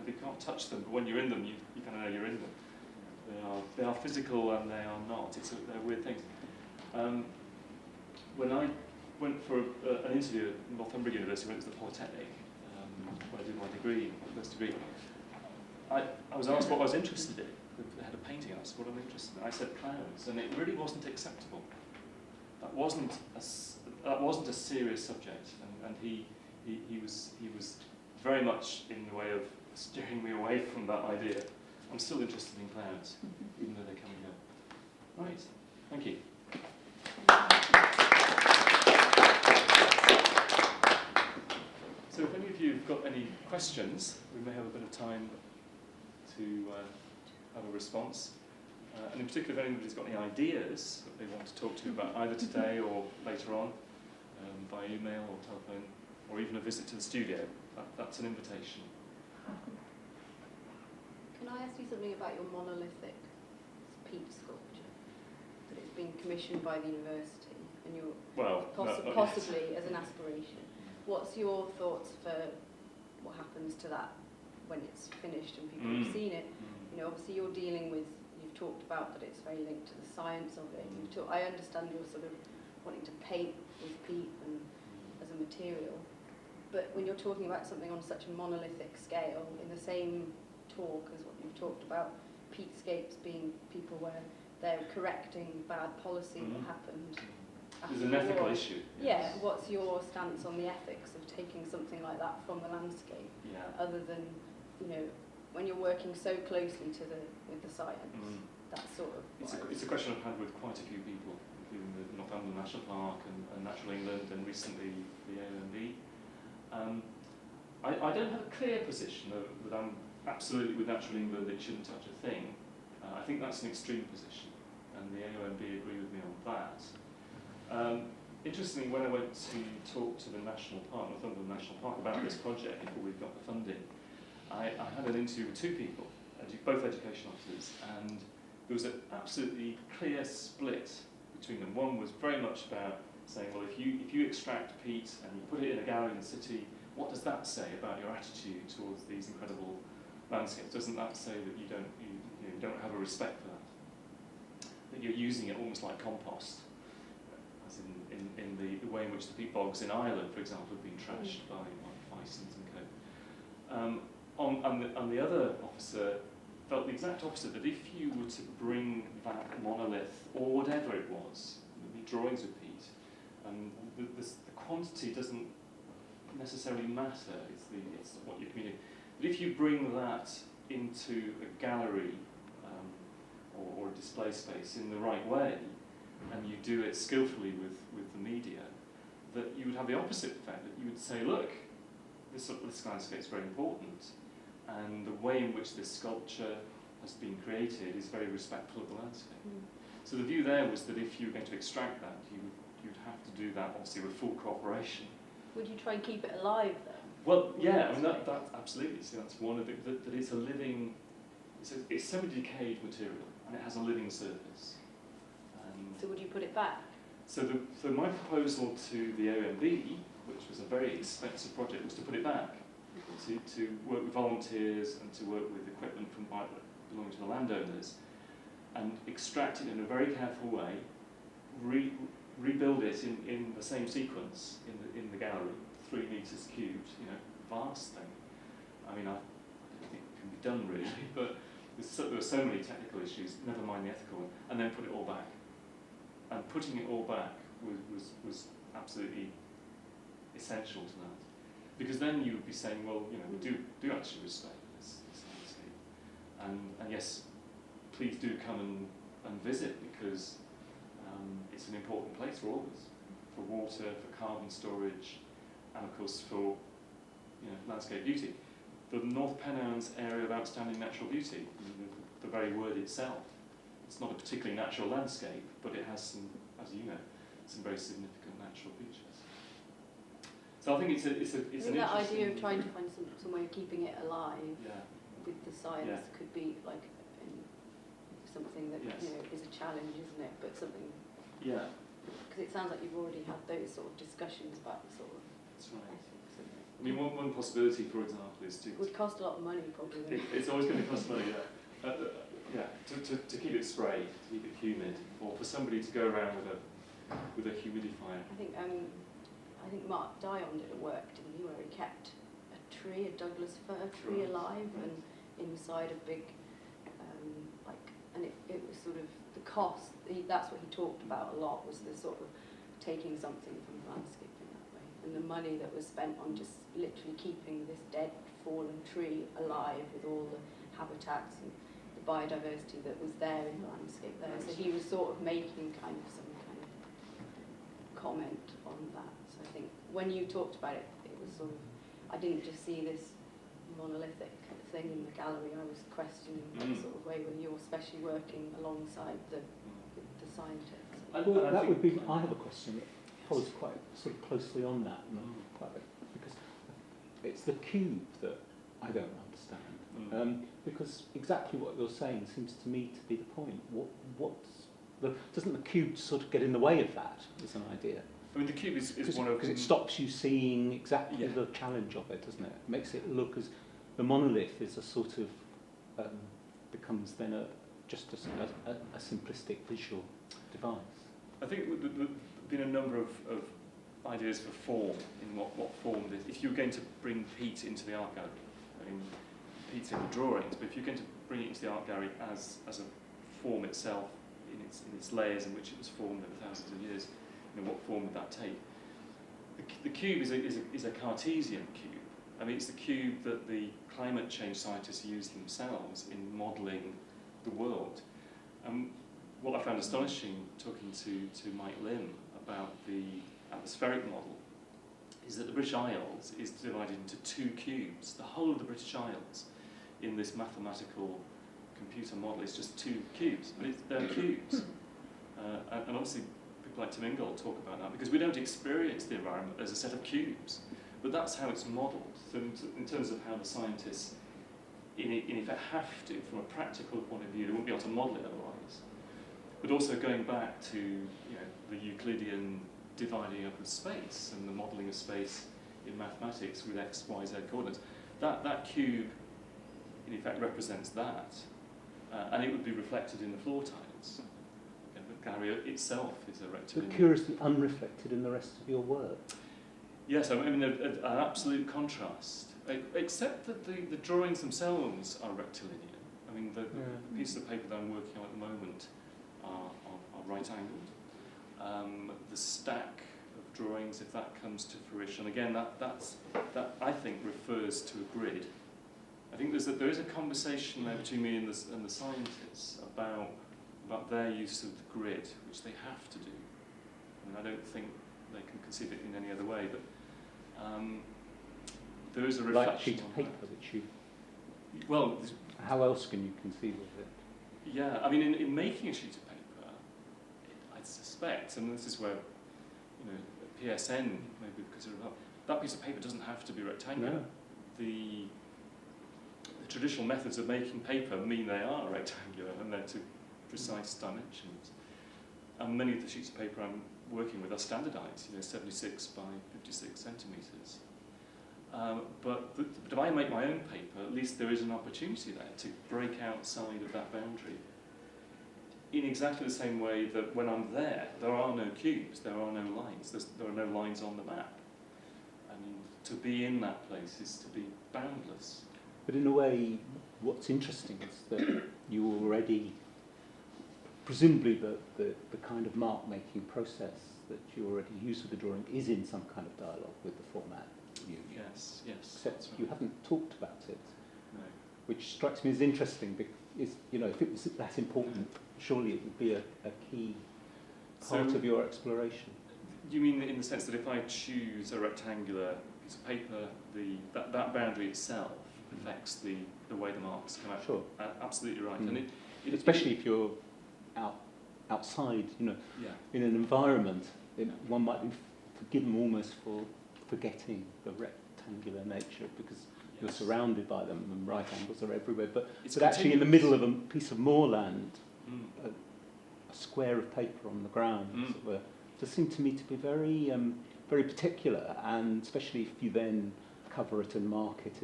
Speaker 1: You can't touch them, but when you're in them, you kind of know you're in them. They are physical and they are not. They're weird things. When I went for an interview at Northumbria University, went to the Polytechnic, where I did my degree, my first degree, I was asked what I was interested in. The head of painting asked what I'm interested in. I said clouds, and it really wasn't acceptable. That wasn't a serious subject, and he was very much in the way of steering me away from that idea. I'm still interested in clouds, even though they come and go. Right, thank you. So if any of you have got any questions, we may have a bit of time to have a response. And in particular, if anybody's got any ideas that they want to talk to you about, either today or later on, by email or telephone, or even a visit to the studio, that's an invitation.
Speaker 3: Can I ask you something about your monolithic peat sculpture? That it's been commissioned by the university, and you're possibly as an aspiration. What's your thoughts for what happens to that when it's finished and people have seen it? You know, obviously you're dealing with, you've talked about that it's very linked to the science of it. I understand you're sort of wanting to paint with peat and as a material, but when you're talking about something on such a monolithic scale, in the same talk as what you've talked about, peatscapes being people where they're correcting bad policy that happened.
Speaker 1: There's an ethical issue.
Speaker 3: Yes. Yeah, what's your stance on the ethics of taking something like that from the landscape, other than, you know, when you're working so closely with the science, that sort of...
Speaker 1: It's a question I've had with quite a few people, including the Northumbria National Park and Natural England and recently the AONB. I don't have a clear position that I'm absolutely with Natural England, it shouldn't touch a thing. I think that's an extreme position, and the AONB agree with me on that. Interestingly, when I went to talk to the National Park, Northumberland National Park, about this project before we got the funding, I had an interview with 2 people, both education officers, and there was an absolutely clear split between them. One was very much about saying, well, if you extract peat and you put it in a gallery in the city, what does that say about your attitude towards these incredible landscapes? Doesn't that say that you don't have a respect for that? That you're using it almost like compost, as in the way in which the peat bogs in Ireland, for example, have been trashed by bisons and co. And the other officer felt the exact opposite, that if you were to bring that monolith, or whatever it was, the drawings of peat, the quantity doesn't necessarily matter, it's what you're communicating. But if you bring that into a gallery or a display space in the right way, and you do it skillfully with the media, that you would have the opposite effect, that you would say, look, this landscape is very important, and the way in which this sculpture has been created is very respectful of the landscape. So the view there was that if you were going to extract that, you'd have to do that obviously with full cooperation.
Speaker 3: Would you try and keep it alive then?
Speaker 1: Well, yeah, I mean that absolutely. So that's one of the that it's a living, it's semi-decayed material, and it has a living surface.
Speaker 3: So would you put it back?
Speaker 1: So my proposal to the OMB, which was a very expensive project, was to put it back, to work with volunteers and to work with equipment from belonging to the landowners, and extract it in a very careful way, rebuild it in the same sequence in the gallery, 3 meters cubed, vast thing. I mean, I don't think it can be done really, but there were so many technical issues, never mind the ethical one, and then put it all back. And putting it all back was absolutely essential to that. Because then you would be saying, well, we do actually respect this landscape. And yes, please do come and visit, because an important place for all of us, for water, for carbon storage, and of course for landscape beauty. The North Pennines area of outstanding natural beauty, the very word itself, it's not a particularly natural landscape, but it has some, as you know, some very significant natural features. So I think it's an interesting...
Speaker 3: that idea of trying to find some way of keeping it alive with the science could be like something that is a challenge, isn't it? But something...
Speaker 1: Yeah.
Speaker 3: Because it sounds like you've already had those sort of discussions about the sort of...
Speaker 1: That's right.
Speaker 3: ethics of it.
Speaker 1: I mean, one possibility, for example, is to...
Speaker 3: It would cost a lot of money, probably.
Speaker 1: It's always going to cost money, to keep it sprayed, to keep it humid, or for somebody to go around with a humidifier.
Speaker 3: I think Mark Dion did a work, didn't he, where he kept a tree, a Douglas fir tree alive, and inside a big, and it was sort of the cost. That's what he talked about a lot, was the sort of taking something from landscaping that way, and the money that was spent on just literally keeping this dead, fallen tree alive with all the habitats and the biodiversity that was there in the landscape there. So he was sort of making some kind of comment on that. So I think when you talked about it, it was sort of, I didn't just see this monolithic thing in the gallery. I was questioning that sort of way when you're especially working alongside the scientists.
Speaker 2: Well, that would be. I have a question that follows quite sort of closely on that, because it's the cube that I don't understand. Because exactly what you're saying seems to me to be the point. Doesn't the cube sort of get in the way of that as an idea?
Speaker 1: I mean, the cube is one of...
Speaker 2: Because it stops you seeing exactly the challenge of it, doesn't it? It makes it look as... The monolith is a sort of... becomes then just a simplistic visual device.
Speaker 1: I think there's been a number of ideas for form, in what form this... If you're going to bring peat into the art gallery, I mean, peat's in the drawings, but if you're going to bring it into the art gallery as a form itself, in its layers in which it was formed over thousands of years, what form would that take? The cube is a Cartesian cube. I mean, it's the cube that the climate change scientists use themselves in modelling the world. What I found astonishing, talking to Mike Lim about the atmospheric model, is that the British Isles is divided into two cubes. The whole of the British Isles, in this mathematical computer model, is just two cubes, but they're cubes. And obviously, people like Tim Ingold talk about that, because we don't experience the environment as a set of cubes, but that's how it's modelled. So in terms of how the scientists, in effect, have to, from a practical point of view, they won't be able to model it otherwise. But also going back to the Euclidean dividing up of space and the modelling of space in mathematics with x, y, z coordinates, that cube, in effect, represents that, and it would be reflected in the floor tiles. The gallery itself is a rectilinear.
Speaker 2: But curiously unreflected in the rest of your work.
Speaker 1: Yes, I mean an absolute contrast, except that the drawings themselves are rectilinear. I mean the pieces of paper that I'm working on at the moment are right-angled. The stack of drawings, if that comes to fruition, again that I think refers to a grid. I think there is a conversation there between me and the scientists about their use of the grid, which they have to do. I mean, I don't think they can conceive it in any other way, but there is a reflection.
Speaker 2: Like a sheet of paper which you...
Speaker 1: Well...
Speaker 2: How else can you conceive of it?
Speaker 1: Yeah, I mean, in making a sheet of paper, I suspect, and this is where, PSN maybe consider that piece of paper doesn't have to be rectangular.
Speaker 2: No.
Speaker 1: The traditional methods of making paper mean they are rectangular, and they're to precise dimensions. And many of the sheets of paper I'm working with are standardised, 76 by 56 centimetres. But if I make my own paper, at least there is an opportunity there to break outside of that boundary. In exactly the same way that when I'm there are no cubes, there are no lines, there are no lines on the map. I mean, to be in that place is to be boundless.
Speaker 2: But in a way, what's interesting is that you already, presumably the kind of mark-making process that you already use with the drawing is in some kind of dialogue with the format.
Speaker 1: Yes.
Speaker 2: Except you haven't talked about it,
Speaker 1: No.
Speaker 2: which strikes me as interesting because if it was that important, surely it would be a key part of your exploration?
Speaker 1: Do you mean in the sense that if I choose a rectangular piece of paper, that boundary itself affects the way the marks come out?
Speaker 2: Sure.
Speaker 1: Absolutely right.
Speaker 2: Mm.
Speaker 1: And
Speaker 2: especially if you're outside,
Speaker 1: yeah.
Speaker 2: in an environment, one might be forgiven almost for forgetting the rectangular nature because you're surrounded by them and right angles are everywhere. But actually in the middle of a piece of moorland, a square of paper on the ground, as it were, does seem to me to be very, very particular, and especially if you then cover it and mark it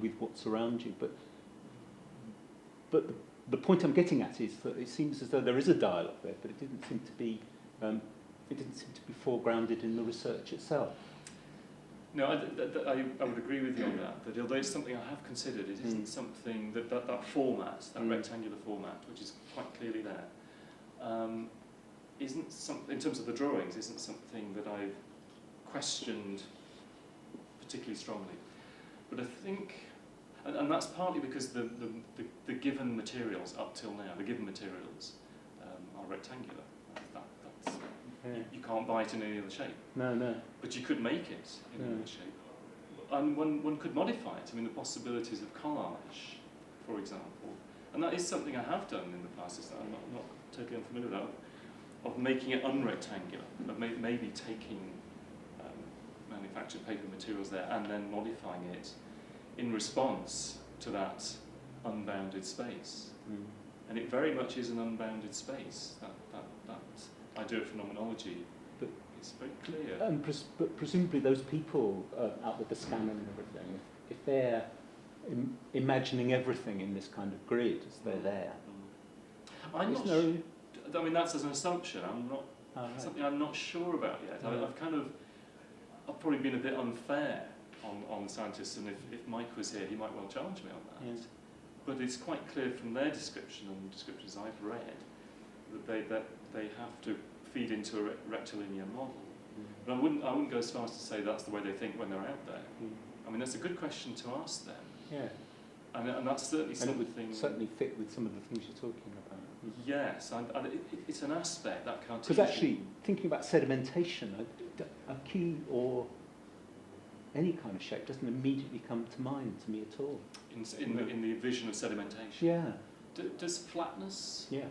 Speaker 2: with what's around you. But the point I'm getting at is that it seems as though there is a dialogue there, but it didn't seem to be foregrounded in the research itself.
Speaker 1: No, I would agree with you on that. That although it's something I have considered, it isn't something that format, that rectangular format, which is quite clearly there, isn't something in terms of the drawings, isn't something that I've questioned particularly strongly. But I think, and that's partly because the given materials up till now, the given materials are rectangular. That's, you can't buy it in any other shape.
Speaker 2: No.
Speaker 1: But you could make it in any other shape. And one could modify it. I mean, the possibilities of collage, for example. And that is something I have done in the past. Is that I'm not totally unfamiliar with that. Of making it unrectangular, of maybe taking manufactured paper materials there and then modifying it in response to that unbounded space. And it very much is an unbounded space, that idea of phenomenology. But it's very clear.
Speaker 2: But presumably those people out with the scanner and everything, if they're imagining everything in this kind of grid as they're there.
Speaker 1: I'm not sure. I mean, that's as an assumption. Something I'm not sure about yet. I've probably been a bit unfair on scientists, and if Mike was here, he might well challenge me on that.
Speaker 2: Yes.
Speaker 1: But it's quite clear from their description and the descriptions I've read that they have to feed into a rectilinear model. But I wouldn't go as far as to say that's the way they think when they're out there. I mean, that's a good question to ask them.
Speaker 2: Yeah.
Speaker 1: And that's certainly something.
Speaker 2: It would certainly fit with some of the things you're talking about.
Speaker 1: Yes, and it's an aspect that can't.
Speaker 2: Because actually, thinking about sedimentation, a key or any kind of shape doesn't immediately come to mind to me at all.
Speaker 1: In the vision of sedimentation.
Speaker 2: Yeah.
Speaker 1: Does flatness?
Speaker 2: Yeah.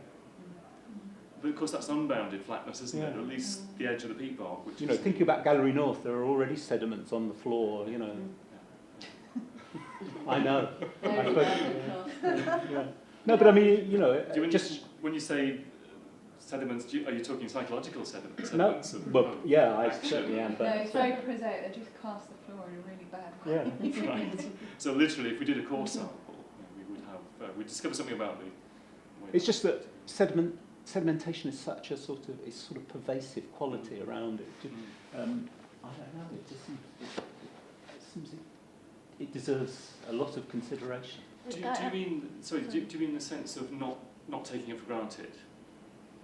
Speaker 1: But of course, that's unbounded flatness, isn't it? Or at least the edge of the peat bog. Which
Speaker 2: thinking about Gallery North, there are already sediments on the floor. I know. Yeah. No, but I mean,
Speaker 1: when you say sediments, are you talking psychological sediments?
Speaker 2: No, I certainly am.
Speaker 4: No, it's very prosaic. They just cast the floor in a really bad way.
Speaker 2: Yeah.
Speaker 1: Right. So literally, if we did a core sample, we'd discover something about the way.
Speaker 2: It's just that sedimentation is such a sort of pervasive quality around it. I don't know. It just seems it deserves a lot of consideration.
Speaker 1: Do you mean the sense of not taking it for granted?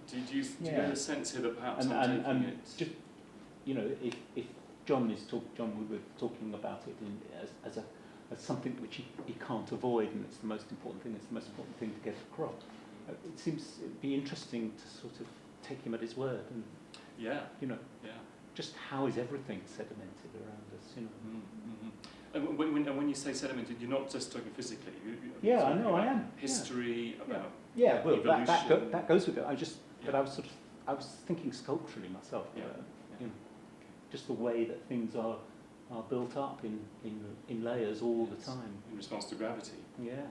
Speaker 1: Do you get a sense here that perhaps I'm taking it?
Speaker 2: Just, if John we were talking about it as something which he can't avoid, and it's the most important thing. It's the most important thing to get across. It seems it'd be interesting to sort of take him at his word, and just how is everything sedimented around us?
Speaker 1: And when you say sedimented, you're not just talking physically.
Speaker 2: I know I am.
Speaker 1: History about
Speaker 2: well,
Speaker 1: evolution.
Speaker 2: that goes with it. But I was thinking sculpturally myself. Just the way that things are built up in layers all the time
Speaker 1: in response to gravity.
Speaker 2: Yeah.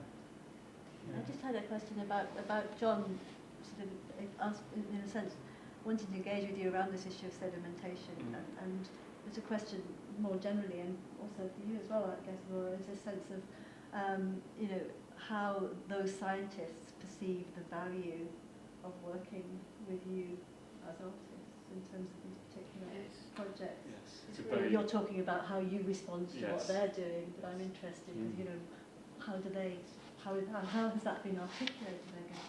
Speaker 3: I just had a question about John, sort of, in a sense, wanting to engage with you around this issue of sedimentation, and it's a question more generally, and also for you as well, I guess, Laura, is a sense of, how those scientists perceive the value of working with you as artists in terms of these particular projects.
Speaker 1: Yes.
Speaker 3: You're talking about how you respond to what they're doing, but I'm interested in, how has that been articulated, I guess?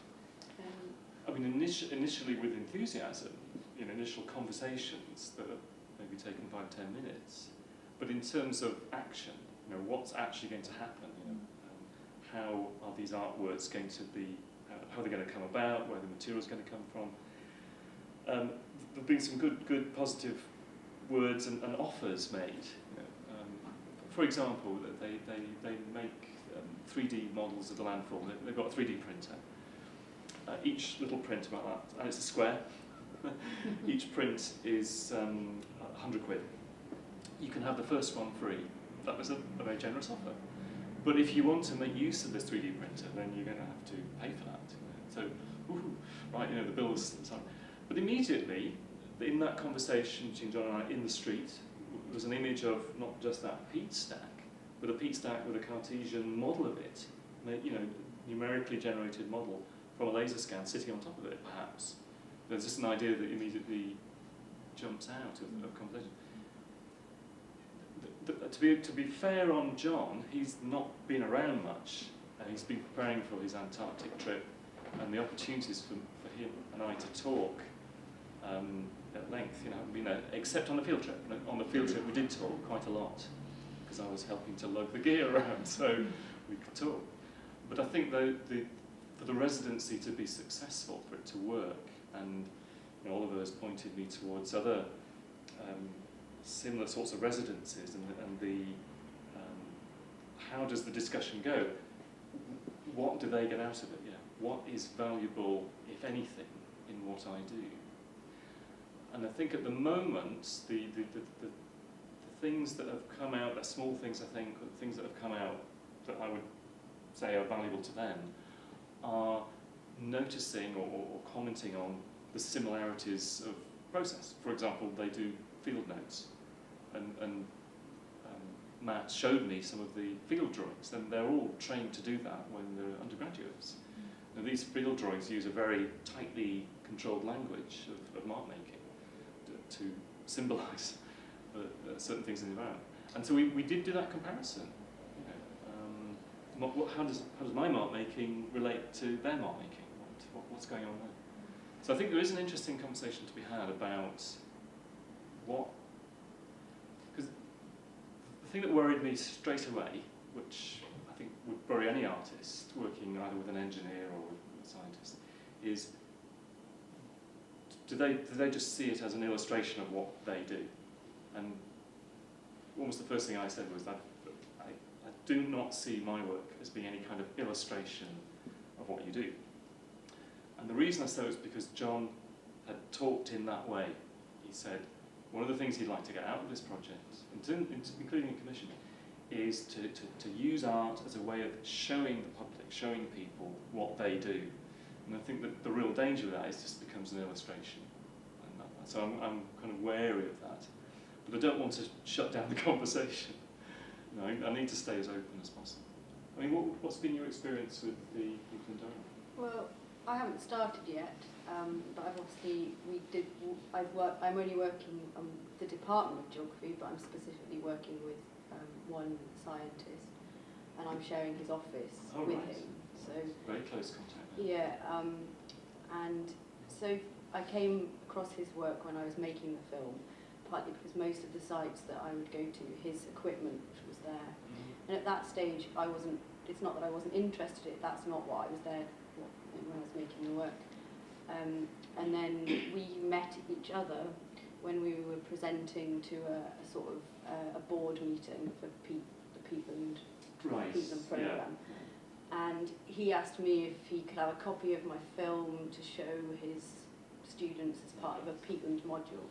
Speaker 1: I mean, initially with enthusiasm, initial conversations that are maybe taken 5-10 minutes, but in terms of action, what's actually going to happen, how are these artworks going to be, how are they going to come about, where the material is going to come from, there've been some good positive words and offers made. You know, for example, they make 3D models of the landfall. They've got a 3D printer. Each little print about that, and it's a square. Each print is 100 quid. You can have the first one free. That was a very generous offer. But if you want to make use of this 3D printer, then you're going to have to pay for that. So, right, you know, the bills and so on. But immediately, in that conversation between John and I in the street, was an image of not just that peat stack, but a peat stack with a Cartesian model of it, you know, numerically generated model from a laser scan sitting on top of it, perhaps. There's just an idea that immediately jumps out of conversation. To be fair on John, he's not been around much, and he's been preparing for his Antarctic trip, and the opportunities for him and I to talk at length, you know, haven't been there, except on the field trip. On the field trip we did talk quite a lot, because I was helping to lug the gear around, so we could talk. But I think for the residency to be successful, for it to work, and you know, Oliver has pointed me towards other similar sorts of residences, and the how does the discussion go? What do they get out of it? Yeah, what is valuable, if anything, in what I do? And I think at the moment, the things that have come out, they're small things, I think, but the things that have come out that I would say are valuable to them are noticing or commenting on the similarities of process. For example, they do field notes, and Matt showed me some of the field drawings, and they're all trained to do that when they're undergraduates. Now, these field drawings use a very tightly controlled language of mark making to symbolise certain things in the environment. And so we did do that comparison. You know, how does my mark making relate to their mark making? What's going on there? So I think there is an interesting conversation to be had about what. Because the thing that worried me straight away, which I think would worry any artist working either with an engineer or with a scientist, is do they just see it as an illustration of what they do? And almost the first thing I said was that I do not see my work as being any kind of illustration of what you do. And the reason I said it was because John had talked in that way. He said, one of the things he'd like to get out of this project, including a commission, is to use art as a way of showing the public, showing people what they do. And I think that the real danger of that is just becomes an illustration. And so I'm kind of wary of that. But I don't want to shut down the conversation. You know, I need to stay as open as possible. I mean, what's been your experience with the people in Durham?
Speaker 3: Well, I haven't started yet, but I've obviously, I'm only working on the Department of Geography, but I'm specifically working with one scientist, and I'm sharing his office with him. So
Speaker 1: very close contact.
Speaker 3: Yeah, and so I came across his work when I was making the film, partly because most of the sites that I would go to, his equipment was there. And at that stage, it's not that I wasn't interested in it, that's not what I was there when I was making the work. And then we met each other when we were presenting to a sort of a board meeting for the Peatland programme. Yeah. And he asked me if he could have a copy of my film to show his students as part of a Peatland module.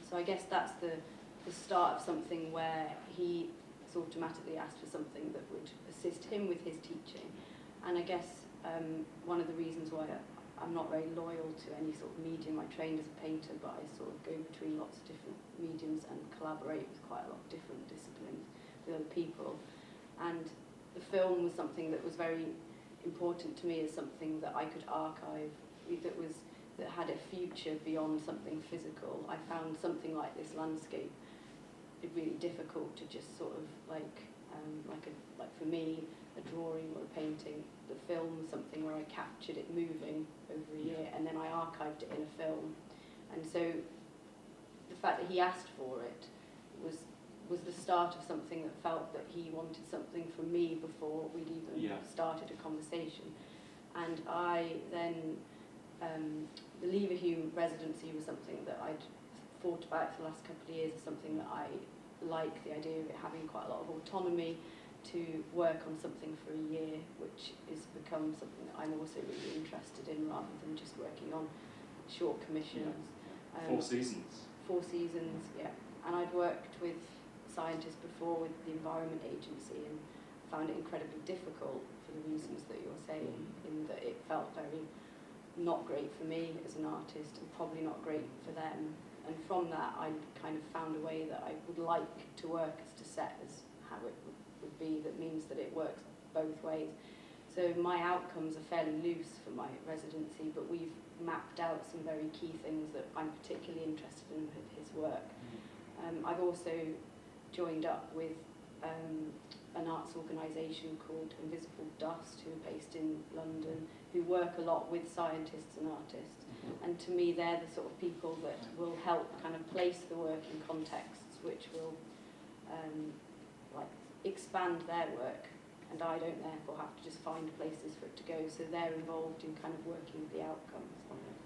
Speaker 3: So I guess that's the start of something where he automatically asked for something that would assist him with his teaching. And I guess one of the reasons why I'm not very loyal to any sort of medium, I trained as a painter, but I sort of go between lots of different mediums and collaborate with quite a lot of different disciplines with other people. And the film was something that was very important to me as something that I could archive, that had a future beyond something physical. I found something like this landscape really difficult to just sort of like for me, a drawing or a painting. The film was something where I captured it moving over a year, and then I archived it in a film. And so the fact that he asked for it was the start of something that felt that he wanted something from me before we'd even started a conversation. And I then the Leverhulme residency was something that I'd thought about for the last couple of years as something that I like, the idea of it having quite a lot of autonomy to work on something for a year, which has become something that I'm also really interested in rather than just working on short commissions.
Speaker 1: Yeah. 4 seasons.
Speaker 3: 4 seasons, yeah. And I'd worked with scientists before with the Environment Agency and found it incredibly difficult for the reasons that you're saying, in that it felt very not great for me as an artist and probably not great for them. And from that, I kind of found a way that I would like to work as to set as how it would be, that means that it works both ways. So my outcomes are fairly loose for my residency, but we've mapped out some very key things that I'm particularly interested in with his work. I've also joined up with an arts organisation called Invisible Dust, who are based in London, who work a lot with scientists and artists. And to me, they're the sort of people that will help kind of place the work in contexts which will like expand their work, and I don't therefore have to just find places for it to go. So they're involved in kind of working with the outcomes of it.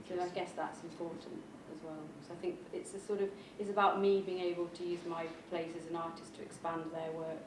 Speaker 3: So I guess that's important as well. So I think it's a sort of, it's about me being able to use my place as an artist to expand their work